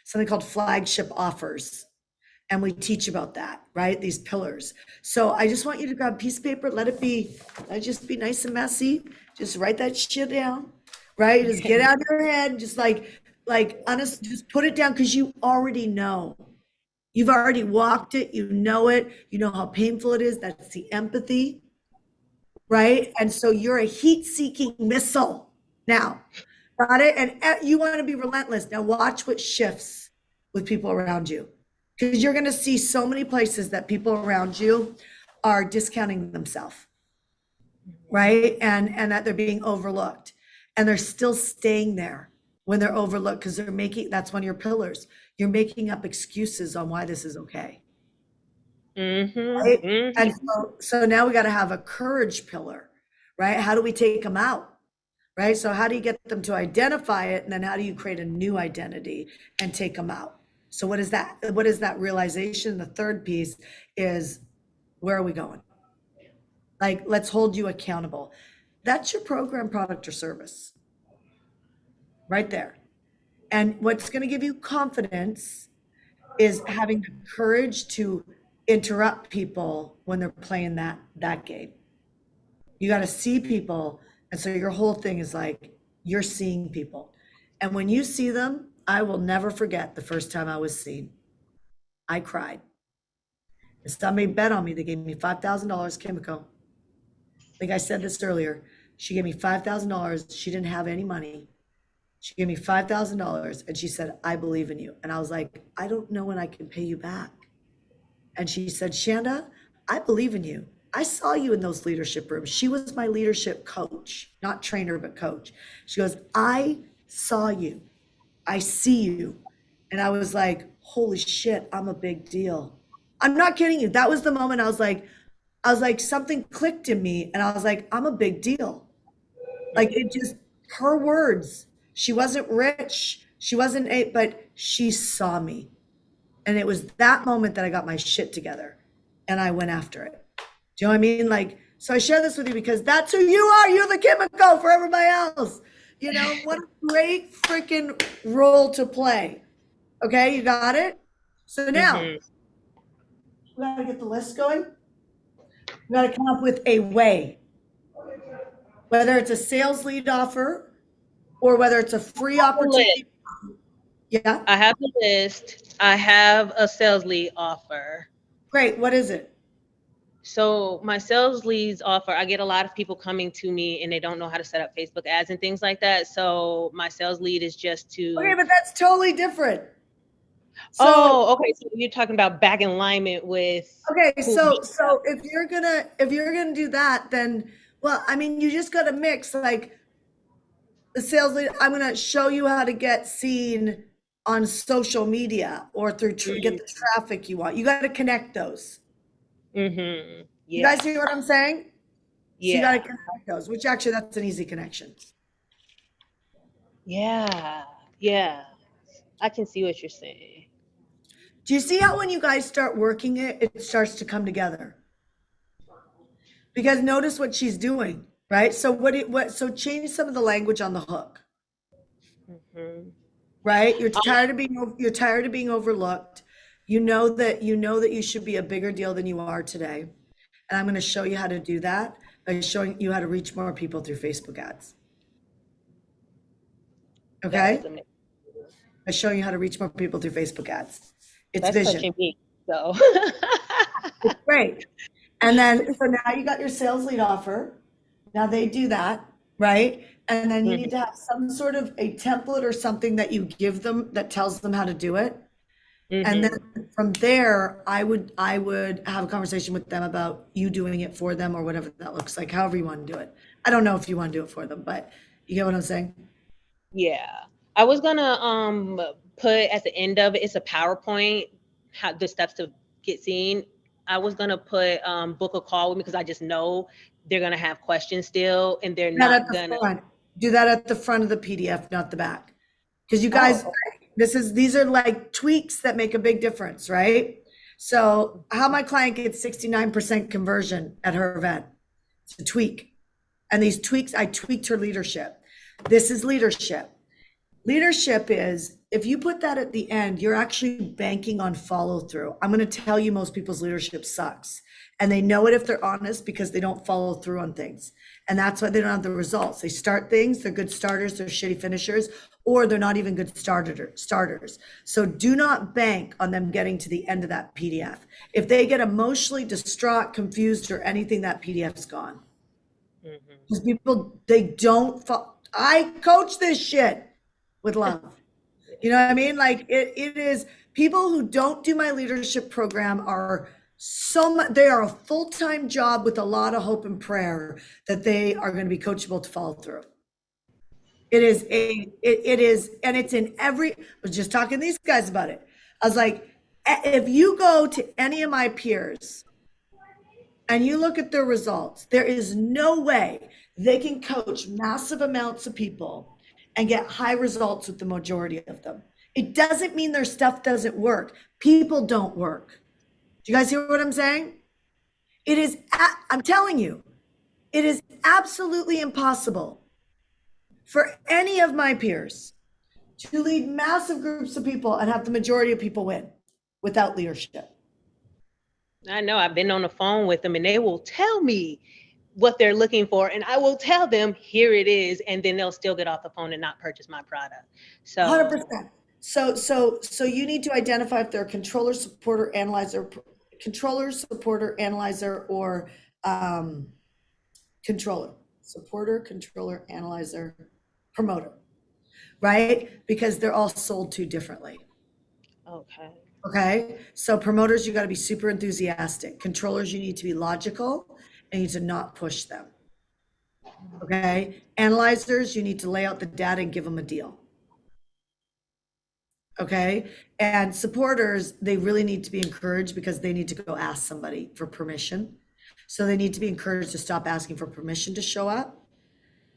something called flagship offers. And we teach about that, right? These pillars. So I just want you to grab a piece of paper, let it just be nice and messy. Just write that shit down, right? Just get out of your head. Just honest, just put it down because you already know. You've already walked it, you know how painful it is. That's the empathy, right? And so you're a heat-seeking missile now, got it? And you want to be relentless. Now watch what shifts with people around you, because you're going to see so many places that people around you are discounting themselves, right? And that they're being overlooked, and they're still staying there when they're overlooked because that's one of your pillars. You're making up excuses on why this is okay. Right? And so now we got to have a courage pillar, right? How do we take them out? Right? So how do you get them to identify it? And then how do you create a new identity and take them out? So what is that? What is that realization? The third piece is, where are we going? Like, let's hold you accountable. That's your program, product, or service. Right there. And what's going to give you confidence is having the courage to interrupt people when they're playing that game. You got to see people. And so your whole thing is like, you're seeing people. And when you see them, I will never forget the first time I was seen. I cried. And somebody bet on me. They gave me $5,000, Kimiko. Like I said this earlier, she gave me $5,000. She didn't have any money. She gave me $5,000 and she said, I believe in you. And I was like, I don't know when I can pay you back. And she said, Shanda, I believe in you. I saw you in those leadership rooms. She was my leadership coach, not trainer, but coach. She goes, I saw you. I see you. And I was like, holy shit, I'm a big deal. I'm not kidding you. That was the moment I was like, something clicked in me. And I was like, I'm a big deal. Like her words. She wasn't rich. She wasn't but she saw me. And it was that moment that I got my shit together and I went after it. Do you know what I mean? Like, so I share this with you because that's who you are. You're the Kimiko for everybody else. You know, what a great freaking role to play. Okay, you got it? So now, we gotta get the list going. We gotta come up with a way. Whether it's a sales lead offer, or whether it's a free opportunity. Yeah. I have the list. I have a sales lead offer. Great. What is it? So my sales leads offer, I get a lot of people coming to me and they don't know how to set up Facebook ads and things like that. So my sales lead is just to. Okay, but that's totally different. Okay. So you're talking about back in alignment with. Okay. So if you're gonna do that, then, well, I mean, you just gotta mix like the sales lead. I'm gonna show you how to get seen on social media or through get the traffic you want. You got to connect those. Yeah. You guys hear what I'm saying? Yeah. So you got to connect those, which actually that's an easy connection. Yeah. I can see what you're saying. Do you see how when you guys start working it, it starts to come together? Because notice what she's doing, right? So so change some of the language on the hook. Right? You're tired of being overlooked. You know that you should be a bigger deal than you are today. And I'm going to show you how to do that by showing you how to reach more people through Facebook ads. Okay? by showing you how to reach more people through Facebook ads. It's That's vision. touching me. So It's great. And then, so now you got your sales lead offer. Now they do that, right? And then you need to have some sort of a template or something that you give them that tells them how to do it. And then from there, I would have a conversation with them about you doing it for them or whatever that looks like, however you want to do it. I don't know if you want to do it for them, but you get what I'm saying? yeah, I was gonna put at the end of it, it's a PowerPoint, how the steps to get seen. I was gonna put book a call with me because I just know they're gonna have questions still, and they're Not not at the gonna. front. Do that at the front of the PDF, not the back. Because you guys, Oh, these are like tweaks that make a big difference, right? So how my client gets 69% conversion at her event, it's a tweak. And these tweaks, I tweaked her leadership. This is leadership. Leadership is, if you put that at the end, you're actually banking on follow through. I'm going to tell you most people's leadership sucks. And they know it if they're honest because they don't follow through on things. And that's why they don't have the results. They start things, they're good starters, they're shitty finishers, or they're not even good starters. So do not bank on them getting to the end of that PDF. If they get emotionally distraught, confused, or anything, that PDF's gone. Because people, they don't, I coach this shit with love. You know what I mean? Like it is, people who don't do my leadership program are they are a full-time job with a lot of hope and prayer that they are going to be coachable to follow through. It is, and it's in every, I was just talking to these guys about it. I was like, if you go to any of my peers and you look at their results, there is no way they can coach massive amounts of people and get high results with the majority of them. It doesn't mean their stuff doesn't work. People don't work. Do you guys hear what I'm saying? It is, I'm telling you, it is absolutely impossible for any of my peers to lead massive groups of people and have the majority of people win without leadership. I know, I've been on the phone with them and they will tell me what they're looking for, and I will tell them, here it is, and then they'll still get off the phone and not purchase my product. So 100%. So you need to identify if they're a controller, supporter, analyzer, or controller, supporter, controller, analyzer, promoter, right? Because they're all sold to differently. okay. Okay. So promoters, you got to be super enthusiastic. Controllers, you need to be logical and you need to not push them. Okay. Analyzers, you need to lay out the data and give them a deal. Okay. And supporters, they really need to be encouraged because they need to go ask somebody for permission. So they need to be encouraged to stop asking for permission to show up.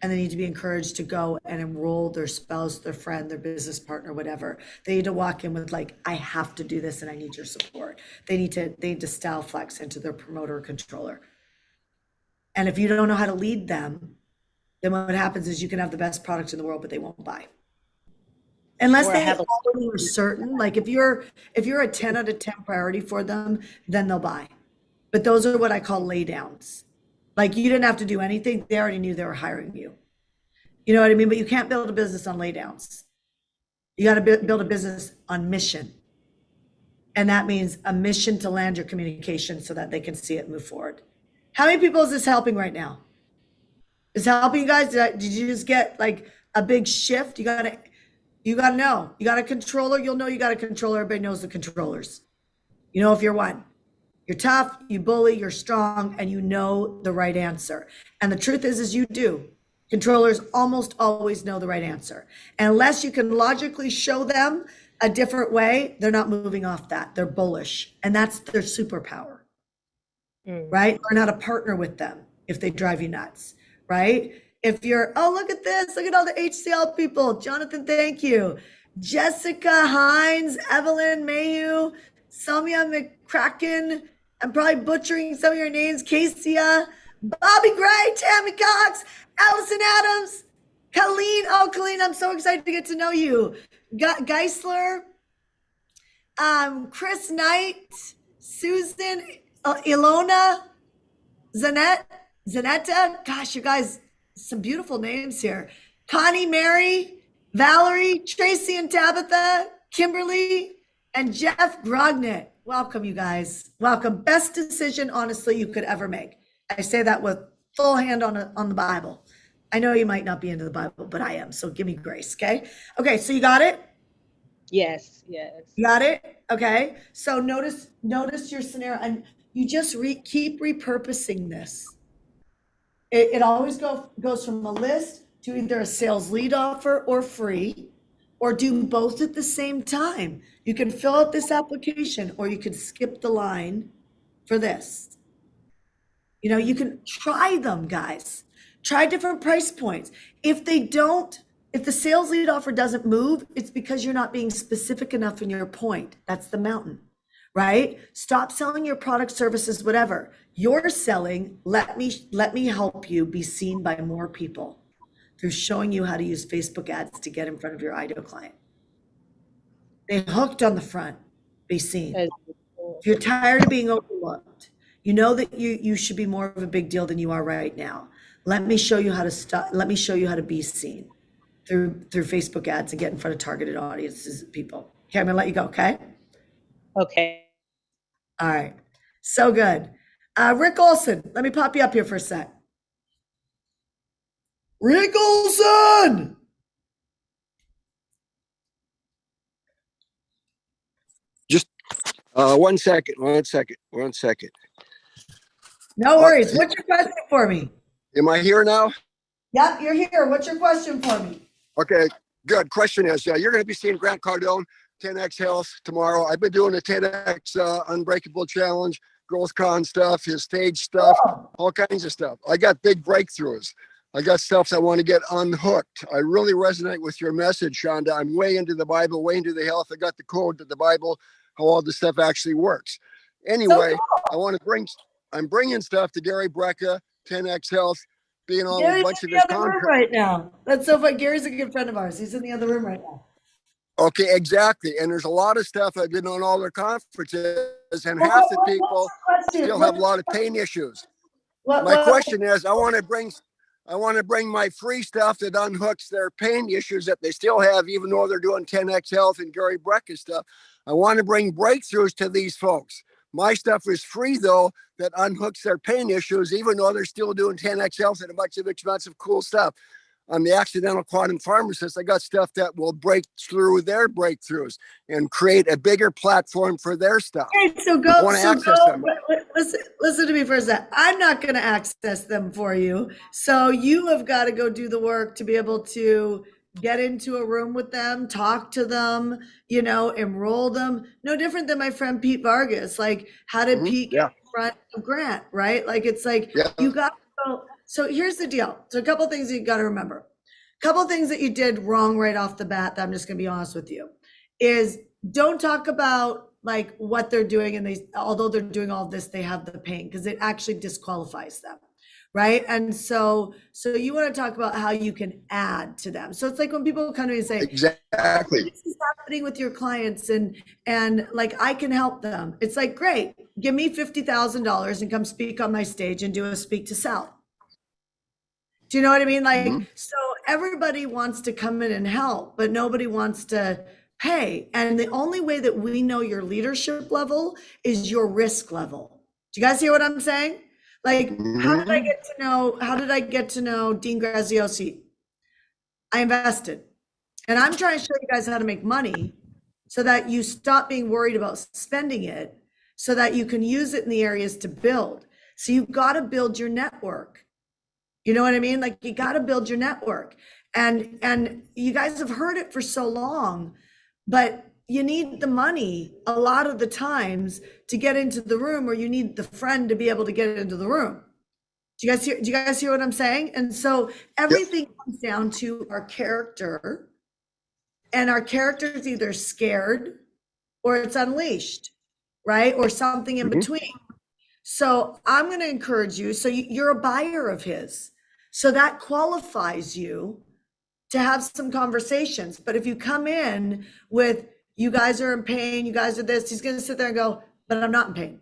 And they need to be encouraged to go and enroll their spouse, their friend, their business partner, whatever. They need to walk in with like, I have to do this and I need your support. They need to style flex into their promoter or controller. And if you don't know how to lead them, then what happens is you can have the best product in the world, but they won't buy. Unless they already are certain, like if you're a 10 out of 10 priority for them, then they'll buy. But those are what I call lay downs. Like you didn't have to do anything. They already knew they were hiring you. You know what I mean? But you can't build a business on lay downs. You got to build a business on mission. And that means a mission to land your communication so that they can see it move forward. How many people is this helping right now? Is helping you guys? Did you just get like a big shift? You got to know. You got a controller. You'll know you got a controller. Everybody knows the controllers. You know if you're one. You're tough, you bully, you're strong, and you know the right answer. And the truth is you do. Controllers almost always know the right answer. And unless you can logically show them a different way, they're not moving off that. They're bullish. And that's their superpower, right? Learn how to partner with them if they drive you nuts, right? If you're, oh, look at this. Look at all the HCL people. Jonathan, thank you. Jessica Hines, Evelyn Mayhew, Samia McCracken. I'm probably butchering some of your names. Casey, Bobby Gray, Tammy Cox, Allison Adams, Colleen. Oh, Colleen, I'm so excited to get to know you. Geisler, Chris Knight, Susan, Ilona, Zanetta. Gosh, you guys, some beautiful names here. Connie Mary, Valerie, Tracy and Tabitha, Kimberly, and Jeff Grognet. Welcome, you guys. Welcome. Best decision, honestly, you could ever make. I say that with full hand on the Bible. I know you might not be into the Bible, but I am. So give me grace, okay? Okay, so you got it? Yes. You got it? Okay. So notice your scenario, and you just keep repurposing this. It always goes from a list to either a sales lead offer or free, or do both at the same time. You can fill out this application, or you can skip the line for this. You know, you can try them, guys. Try different price points. If the sales lead offer doesn't move, it's because you're not being specific enough in your point. That's the mountain, right? Stop selling your product, services, whatever. You're selling, let me help you be seen by more people through showing you how to use Facebook ads to get in front of your ideal client. They hooked on the front, be seen. If you're tired of being overlooked, you know that you should be more of a big deal than you are right now. Let me show you how to be seen through Facebook ads and get in front of targeted audiences, people. Okay, I'm gonna let you go, okay? Okay. All right, so good. Rick Olson, let me pop you up here for a sec. Rick Olson! Just 1 second. No worries. What's your question for me? Am I here now? Yep, you're here. What's your question for me? Okay, good. Question is, you're going to be seeing Grant Cardone, 10X Health tomorrow. I've been doing the 10X Unbreakable Challenge, GrowthCon stuff, his stage stuff, all kinds of stuff. I got big breakthroughs. I got stuff I want to get unhooked. I really resonate with your message, Shonda. I'm way into the Bible, way into the health. I got the code to the Bible, how all this stuff actually works. Anyway, I'm bringing stuff to Gary Brecka, 10X Health, being on a bunch of his content right now. That's so funny. Gary's a good friend of ours. He's in the other room right now. Okay, exactly. And there's a lot of stuff. I've been on all their conferences, and half the people still have a lot of pain issues. My question is, I want to bring my free stuff that unhooks their pain issues that they still have, even though they're doing 10X Health and Gary Brecka stuff. I want to bring breakthroughs to these folks. My stuff is free, though, that unhooks their pain issues, even though they're still doing 10X Health and a bunch of expensive, cool stuff. I'm the accidental quantum pharmacist. I got stuff that will break through their breakthroughs and create a bigger platform for their stuff. Okay, so go. Listen to me for a sec. I'm not going to access them for you. So you have got to go do the work to be able to get into a room with them, talk to them, enroll them. No different than my friend Pete Vargas. Like, how did Pete get in front of Grant, right? Like, it's like, you got to go. So here's the deal. So a couple of things you got to remember. A couple of things that you did wrong right off the bat that I'm just going to be honest with you is don't talk about like what they're doing. And although they're doing all of this, they have the pain because it actually disqualifies them. Right. And so you want to talk about how you can add to them. So it's like when people come to me and say, exactly, this is happening with your clients and like, I can help them. It's like, great, give me $50,000 and come speak on my stage and do a speak to sell. Do you know what I mean? Like, so everybody wants to come in and help, but nobody wants to pay. And the only way that we know your leadership level is your risk level. Do you guys hear what I'm saying? Like, how did I get to know Dean Graziosi? I invested. And I'm trying to show you guys how to make money so that you stop being worried about spending it so that you can use it in the areas to build. So you've got to build your network. You know what I mean? Like, you got to build your network. And you guys have heard it for so long, but you need the money a lot of the times to get into the room, or you need the friend to be able to get into the room. Do you guys hear what I'm saying? And so everything comes down to our character, and our character is either scared or it's unleashed, right? Or something in between. So I'm going to encourage you. So you're a buyer of his. So that qualifies you to have some conversations. But if you come in with, you guys are in pain, you guys are this, he's going to sit there and go, but I'm not in pain.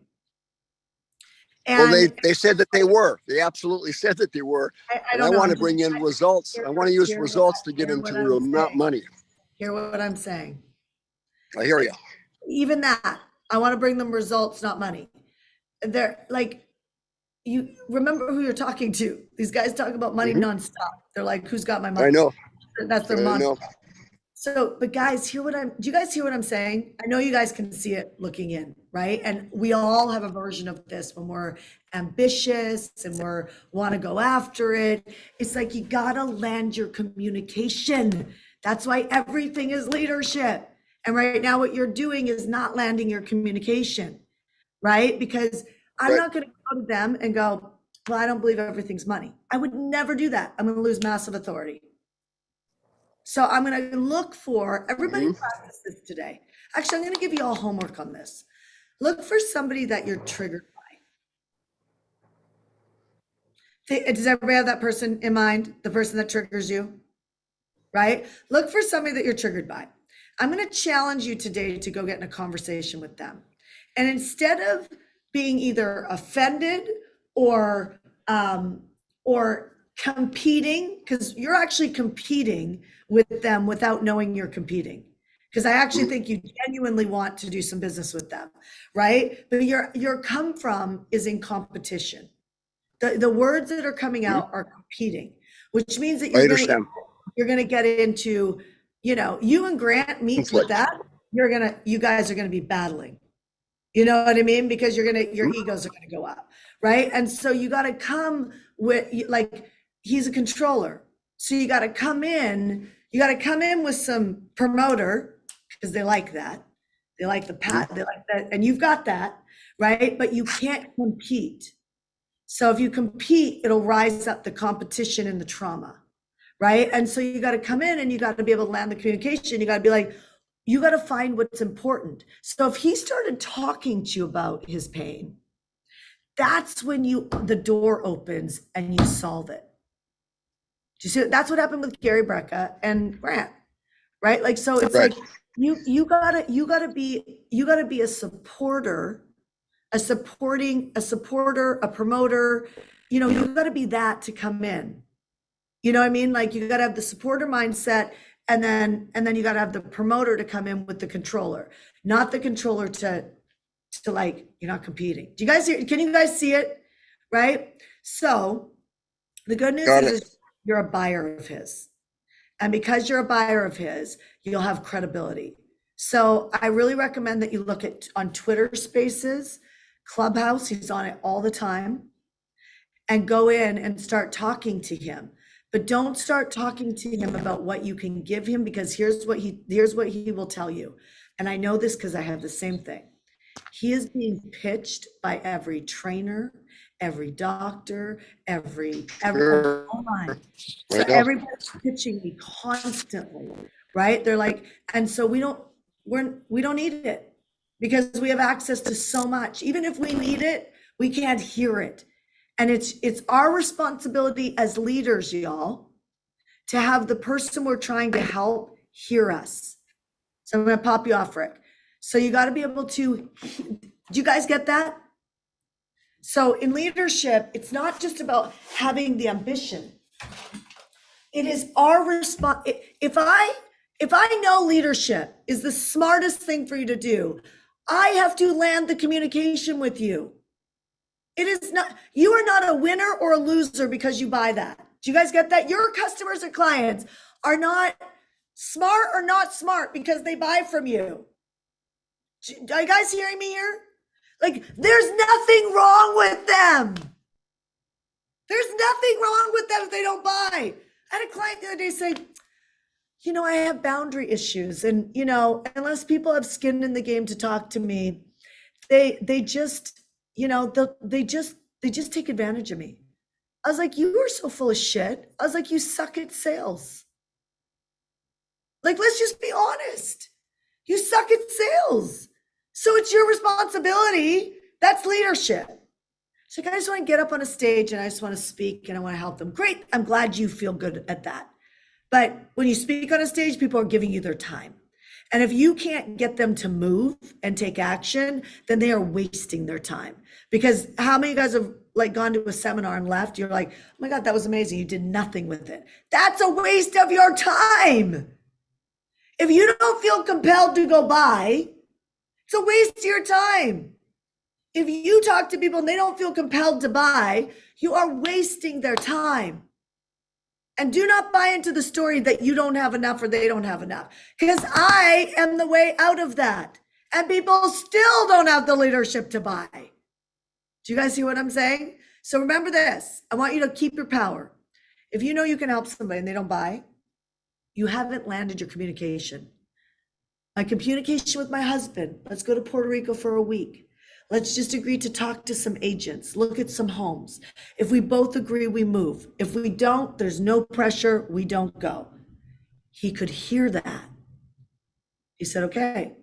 Well, And they said that they were. They absolutely said that they were. I And I don't know. want to bring in results. I want to use results to get hear into what the I'm room, not saying. money. Hear what I'm saying. I hear you. Even that, I want to bring them results, not money. They're like, you remember who you're talking to. These guys talk about money nonstop. They're like, who's got my money? I know. That's their I mantra. know. So, but guys, do you guys hear what I'm saying? I know you guys can see it looking in, right? And we all have a version of this when we're ambitious and want to go after it. It's like, you gotta land your communication. That's why everything is leadership. And right now what you're doing is not landing your communication, right? Because I'm Right. not going to go to them and go, well, I don't believe everything's money. I would never do that. I'm going to lose massive authority. So I'm going to look for, everybody practice this today. Actually, I'm going to give you all homework on this. Look for somebody that you're triggered by. Does everybody have that person in mind? The person that triggers you, right? Look for somebody that you're triggered by. I'm going to challenge you today to go get in a conversation with them. And instead of being either offended or competing, because you're actually competing with them without knowing you're competing. Because I actually think you genuinely want to do some business with them, right? But your come from is in competition. The words that are coming out are competing, which means that I understand. you're gonna get into, you and Grant meet with Conflict. that. You guys are gonna be battling. You know what I mean? Because your egos are gonna go up, right? And so you gotta come with, like, he's a controller. So you gotta come in with some promoter, because they like that. They like the pat, they like that, and you've got that, right? But you can't compete. So if you compete, it'll rise up the competition and the trauma, right? And so you got to come in and you got to be able to land the communication. You got to be like, you got to find what's important. So if he started talking to you about his pain, that's when the door opens and you solve it. Do you see? That's what happened with Gary Brecka and Grant, right? Like, so it's Right. like you gotta be a supporter, a supporter, a promoter. You gotta be that to come in. You know what I mean? Like, you gotta have the supporter mindset, and then you gotta have the promoter to come in with the controller, not the controller to like, you're not competing. Do you guys can you guys see it? Right? So the good news Got is it. you're a buyer of his. And because you're a buyer of his, you'll have credibility. So I really recommend that you look on Twitter Spaces, Clubhouse, he's on it all the time, and go in and start talking to him. But don't start talking to him about what you can give him, because here's what he will tell you. And I know this because I have the same thing. He is being pitched by every trainer, every doctor, every Sure. online. I So know. everybody's pitching me constantly, right? They're like, and so we don't need it, because we have access to so much. Even if we need it, we can't hear it. And it's our responsibility as leaders, y'all, to have the person we're trying to help hear us. So I'm going to pop you off, Rick. So you got to be able to, do you guys get that? So in leadership, it's not just about having the ambition. It is our response. If I know leadership is the smartest thing for you to do, I have to land the communication with you. It is not, you are not a winner or a loser because you buy that. Do you guys get that? Your customers and clients are not smart or not smart because they buy from you. Are you guys hearing me here? Like, there's nothing wrong with them. There's nothing wrong with them if they don't buy. I had a client the other day say, I have boundary issues, and unless people have skin in the game to talk to me, they just they just take advantage of me. I was like, you are so full of shit. I was like, you suck at sales. Like, let's just be honest. You suck at sales. So it's your responsibility. That's leadership. So I just want to get up on a stage and I just want to speak and I want to help them. Great. I'm glad you feel good at that. But when you speak on a stage, people are giving you their time. And if you can't get them to move and take action, then they are wasting their time. Because how many of you guys have like gone to a seminar and left? You're like, oh my God, that was amazing. You did nothing with it. That's a waste of your time. If you don't feel compelled to go buy, it's a waste of your time. If you talk to people and they don't feel compelled to buy, you are wasting their time. And do not buy into the story that you don't have enough or they don't have enough, because I am the way out of that. And people still don't have the leadership to buy. Do you guys see what I'm saying? So remember this. I want you to keep your power. If you know you can help somebody and they don't buy, you haven't landed your communication. My communication with my husband, let's go to Puerto Rico for a week. Let's just agree to talk to some agents, look at some homes. If we both agree, we move. If we don't, there's no pressure, we don't go. He could hear that. He said, okay.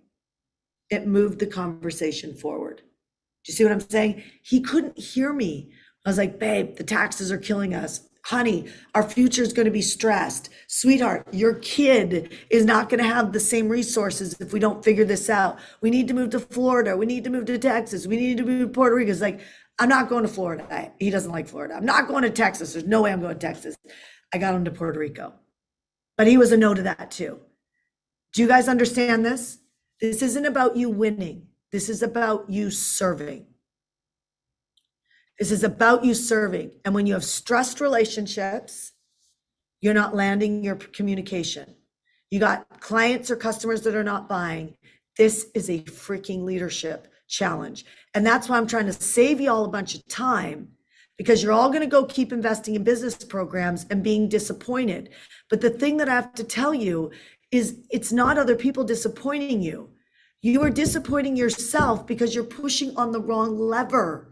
It moved the conversation forward. Do you see what I'm saying? He couldn't hear me. I was like, babe, the taxes are killing us. Honey, our future is going to be stressed. Sweetheart, your kid is not going to have the same resources if we don't figure this out. We need to move to Florida. We need to move to Texas. We need to move to Puerto Rico. It's like, I'm not going to Florida. He doesn't like Florida. I'm not going to Texas. There's no way I'm going to Texas. I got him to Puerto Rico. But he was a no to that too. Do you guys understand this? This isn't about you winning. This is about you serving. This is about you serving. And when you have stressed relationships, you're not landing your communication. You got clients or customers that are not buying. This is a freaking leadership challenge. And that's why I'm trying to save you all a bunch of time, because you're all going to go keep investing in business programs and being disappointed. But the thing that I have to tell you is it's not other people disappointing you. You are disappointing yourself because you're pushing on the wrong lever.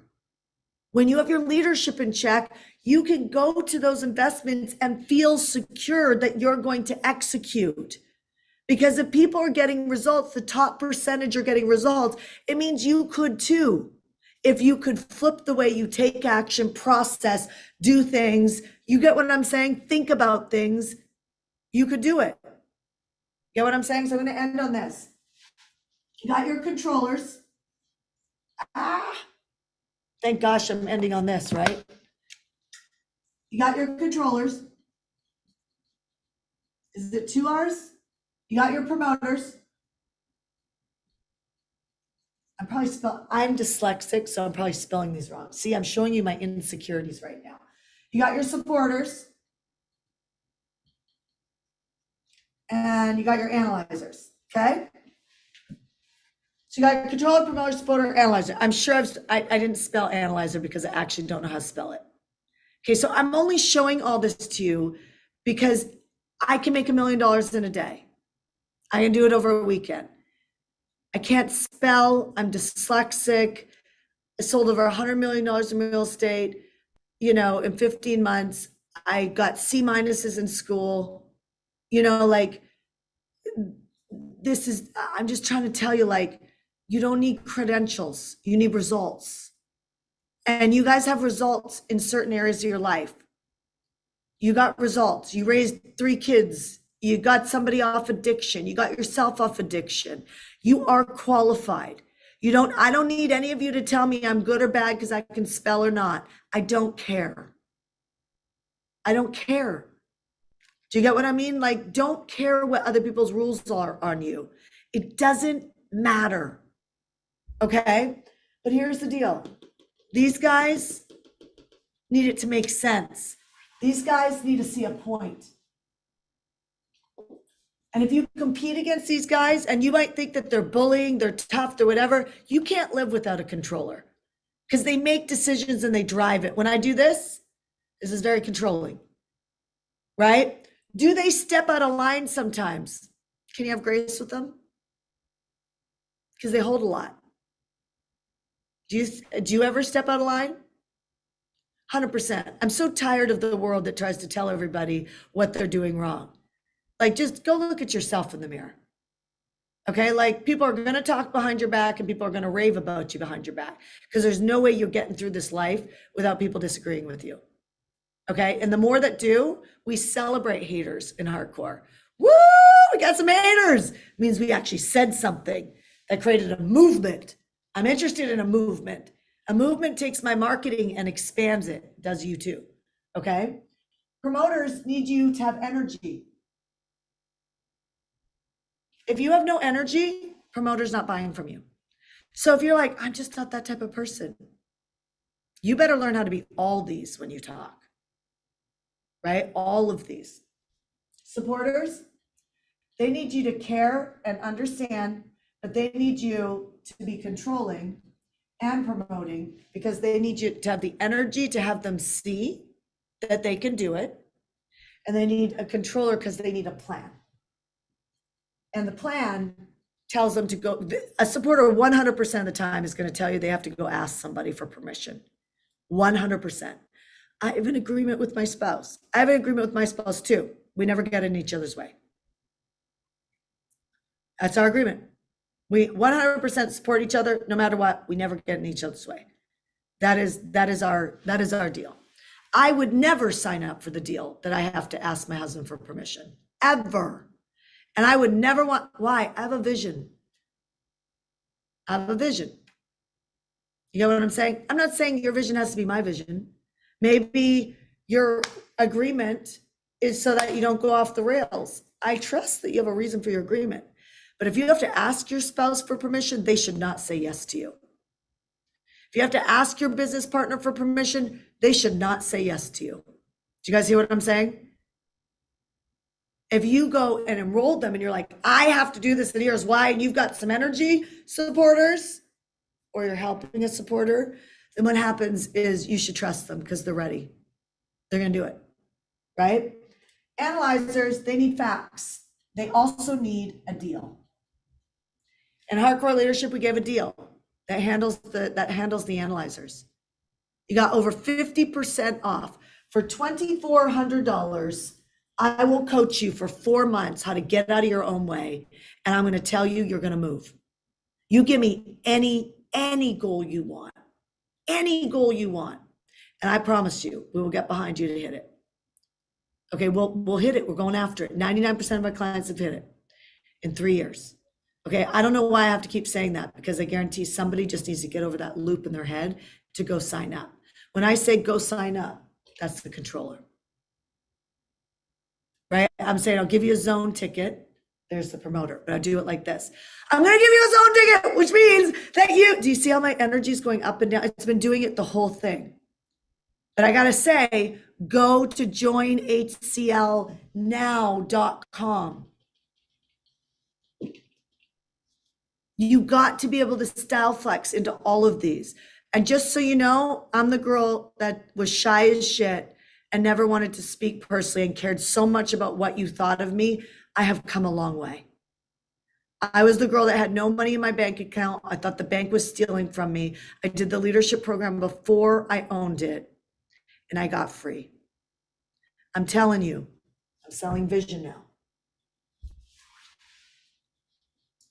When you have your leadership in check, you can go to those investments and feel secure that you're going to execute. Because if people are getting results, the top percentage are getting results, it means you could too. If you could flip the way you take action, process, do things, you get what I'm saying? Think about things, you could do it. Get what I'm saying? So I'm going to end on this. You got your controllers. Thank gosh I'm ending on this, right? You got your controllers. Is it 2 R's? You got your promoters. I'm dyslexic, so I'm probably spelling these wrong. See, I'm showing you my insecurities right now. You got your supporters. And you got your analyzers, okay? So you got your controller, promoter, supporter, analyzer. I'm sure I didn't spell analyzer because I actually don't know how to spell it. Okay, so I'm only showing all this to you because I can make $1 million in a day. I can do it over a weekend. I can't spell, I'm dyslexic. I sold over $100 million in real estate, in 15 months. I got C minuses in school, I'm just trying to tell you, you don't need credentials, you need results. And you guys have results in certain areas of your life. You got results. You raised 3 kids. You got somebody off addiction. You got yourself off addiction. You are qualified. I don't need any of you to tell me I'm good or bad because I can spell or not. I don't care. I don't care. Do you get what I mean? Don't care what other people's rules are on you. It doesn't matter. Okay? But here's the deal. These guys need it to make sense. These guys need to see a point. And if you compete against these guys and you might think that they're bullying, they're tough, they're whatever, you can't live without a controller because they make decisions and they drive it. When I do this is very controlling, right? Do they step out of line sometimes? Can you have grace with them? Because they hold a lot. Do you ever step out of line? 100%. I'm so tired of the world that tries to tell everybody what they're doing wrong. Just go look at yourself in the mirror. Okay, people are going to talk behind your back and people are going to rave about you behind your back because there's no way you're getting through this life without people disagreeing with you. Okay, and the more that do, we celebrate haters in hardcore. Woo! We got some haters. Means we actually said something that created a movement. I'm interested in a movement. A movement takes my marketing and expands it. Does you too. Okay? Promoters need you to have energy. If you have no energy, promoters not buying from you. So if you're like, I'm just not that type of person, you better learn how to be all these when you talk, right? All of these. Supporters, they need you to care and understand, but they need you to be controlling and promoting because they need you to have the energy to have them see that they can do it. And they need a controller because they need a plan. And the plan tells them to go, a supporter 100% of the time is going to tell you they have to go ask somebody for permission. 100%. I have an agreement with my spouse. I have an agreement with my spouse too. We never get in each other's way. That's our agreement. We 100% support each other no matter what. We never get in each other's way. That is our deal. I would never sign up for the deal that I have to ask my husband for permission, ever. And I would never want, why? I have a vision. I have a vision. You know what I'm saying? I'm not saying your vision has to be my vision. Maybe your agreement is so that you don't go off the rails. I trust that you have a reason for your agreement. But if you have to ask your spouse for permission, they should not say yes to you. If you have to ask your business partner for permission, they should not say yes to you. Do you guys hear what I'm saying? If you go and enroll them and you're like, I have to do this and here's why, and you've got some energy supporters, or you're helping a supporter, then what happens is you should trust them because they're ready. They're going to do it, right? Analyzers, they need facts. They also need a deal. In Hardcore Leadership, we gave a deal that handles the analyzers. You got over 50% off. For $2,400, I will coach you for 4 months how to get out of your own way. And I'm going to tell you, you're going to move. You give me any goal you want, any goal you want. And I promise you, we will get behind you to hit it. Okay, we'll hit it. We're going after it. 99% of my clients have hit it in 3 years. Okay, I don't know why I have to keep saying that because I guarantee somebody just needs to get over that loop in their head to go sign up. When I say go sign up, that's the controller. Right? I'm saying I'll give you a zone ticket. There's the promoter, but I do it like this. I'm going to give you a zone ticket, which means that do you see how my energy is going up and down? It's been doing it the whole thing. But I got to say, go to joinhclnow.com. You got to be able to style flex into all of these. And just so you know, I'm the girl that was shy as shit and never wanted to speak personally and cared so much about what you thought of me. I have come a long way. I was the girl that had no money in my bank account. I thought the bank was stealing from me. I did the leadership program before I owned it, and I got free. I'm telling you, I'm selling vision now.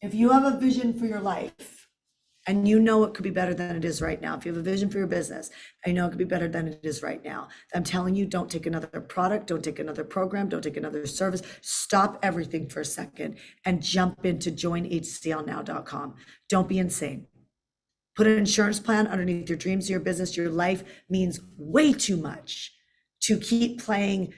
If you have a vision for your life and you know it could be better than it is right now, if you have a vision for your business and you know it could be better than it is right now, I'm telling you, don't take another product, don't take another program, don't take another service. Stop everything for a second and jump into joinhclnow.com. Don't be insane. Put an insurance plan underneath your dreams, your business, your life means way too much to keep playing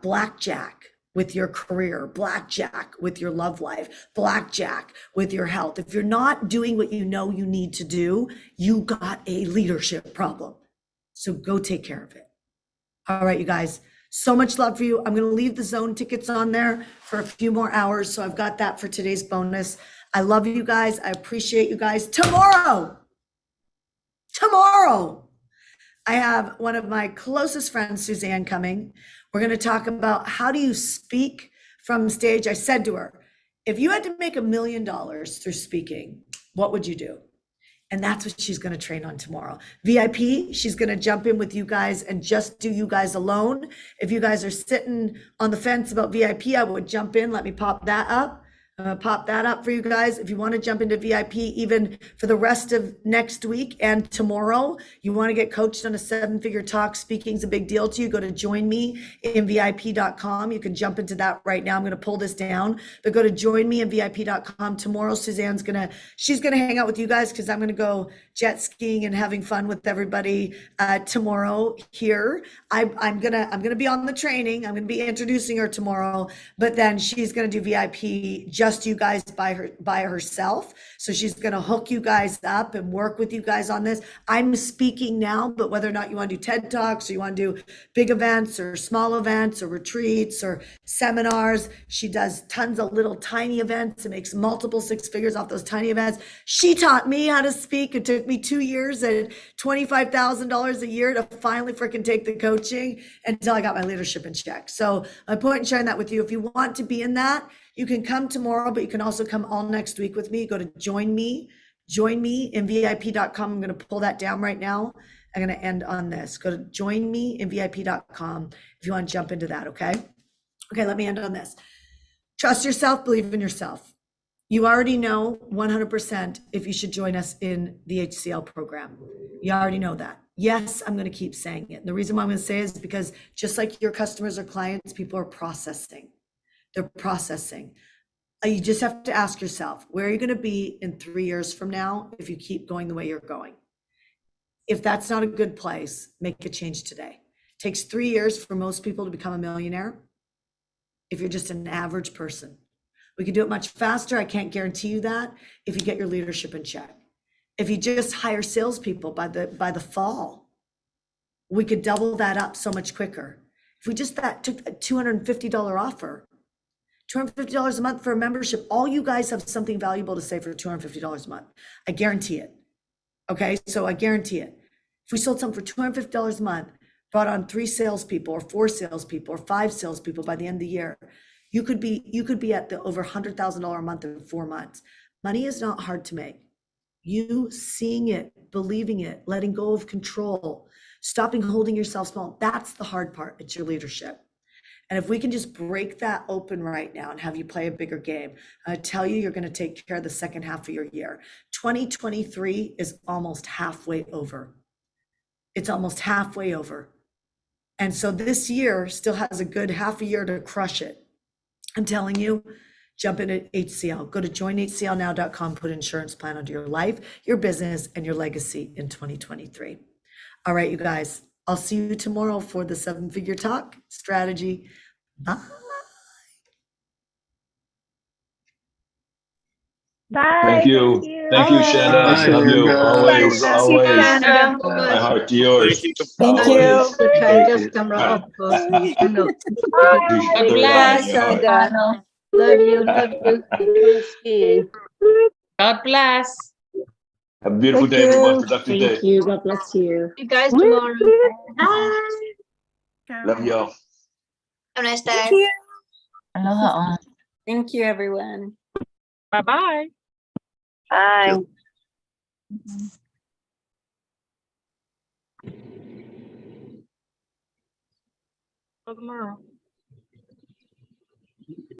blackjack with your career, blackjack with your love life, blackjack with your health. If you're not doing what you know you need to do, you got a leadership problem. So go take care of it. All right, you guys, so much love for you. I'm going to leave the zone tickets on there for a few more hours. So I've got that for today's bonus. I love you guys. I appreciate you guys. Tomorrow, I have one of my closest friends, Suzanne, coming. We're going to talk about how do you speak from stage. I said to her, if you had to make $1 million through speaking, what would you do? And that's what she's going to train on tomorrow. VIP, she's going to jump in with you guys and just do you guys alone. If you guys are sitting on the fence about VIP, I would jump in. Let me pop that up. Pop that up for you guys. If you want to jump into VIP even for the rest of next week and tomorrow, you want to get coached on a 7-figure talk. Speaking's a big deal to you. Go to joinmeinvip.com. You can jump into that right now. I'm going to pull this down, but go to joinmeinvip.com. Tomorrow, Suzanne's she's going to hang out with you guys because I'm going to go jet skiing and having fun with everybody tomorrow here. I'm gonna be on the training. I'm gonna be introducing her tomorrow, but then she's gonna do VIP just you guys by herself. So she's gonna hook you guys up and work with you guys on this. I'm speaking now, but whether or not you want to do TED Talks or you want to do big events or small events or retreats or seminars, she does tons of little tiny events and makes multiple 6 figures off those tiny events. She taught me how to speak. It took me 2 years and $25,000 a year to finally freaking take the coaching until I got my leadership in check. So my point in sharing that with you, if you want to be in that, you can come tomorrow, but you can also come all next week with me. Go to joinmeinvip.com. I'm going to pull that down right now. I'm going to end on this. Go to joinmeinvip.com if you want to jump into that. Okay. Okay. Let me end on this. Trust yourself, believe in yourself. You already know 100% if you should join us in the HCL program. You already know that. Yes, I'm going to keep saying it. And the reason why I'm going to say it is because just like your customers or clients, people are processing. They're processing. You just have to ask yourself, where are you going to be in 3 years from now if you keep going the way you're going? If that's not a good place, make a change today. It takes 3 years for most people to become a millionaire if you're just an average person. We could do it much faster. I can't guarantee you that if you get your leadership in check. If you just hire salespeople by the fall, we could double that up so much quicker. If we just took a $250 offer, $250 a month for a membership, all you guys have something valuable to say for $250 a month. I guarantee it. Okay, so I guarantee it. If we sold something for $250 a month, brought on 3 salespeople or 4 salespeople or 5 salespeople by the end of the year, you could be at the over $100,000 a month in 4 months. Money is not hard to make. You seeing it, believing it, letting go of control, stopping holding yourself small. That's the hard part. It's your leadership. And if we can just break that open right now and have you play a bigger game, I tell you, you're going to take care of the second half of your year. 2023 is almost halfway over. It's almost halfway over. And so this year still has a good half a year to crush it. I'm telling you, jump into HCL. Go to joinhclnow.com, put insurance plan onto your life, your business, and your legacy in 2023. All right, you guys, I'll see you tomorrow for the 7-figure talk strategy. Bye. Bye. Thank you. Thank you, Shanna. Bye. I love you. Bye. Always, Bye. always. Shanna. My heart to yours. Thank Always. you. Bye. God bless. Love you. God bless. Have a beautiful day, everyone. Productive day. Thank you. God bless you. You guys tomorrow. Love y'all. Have a nice day. Aloha. Thank you, everyone. Bye-bye. Bye. Till tomorrow.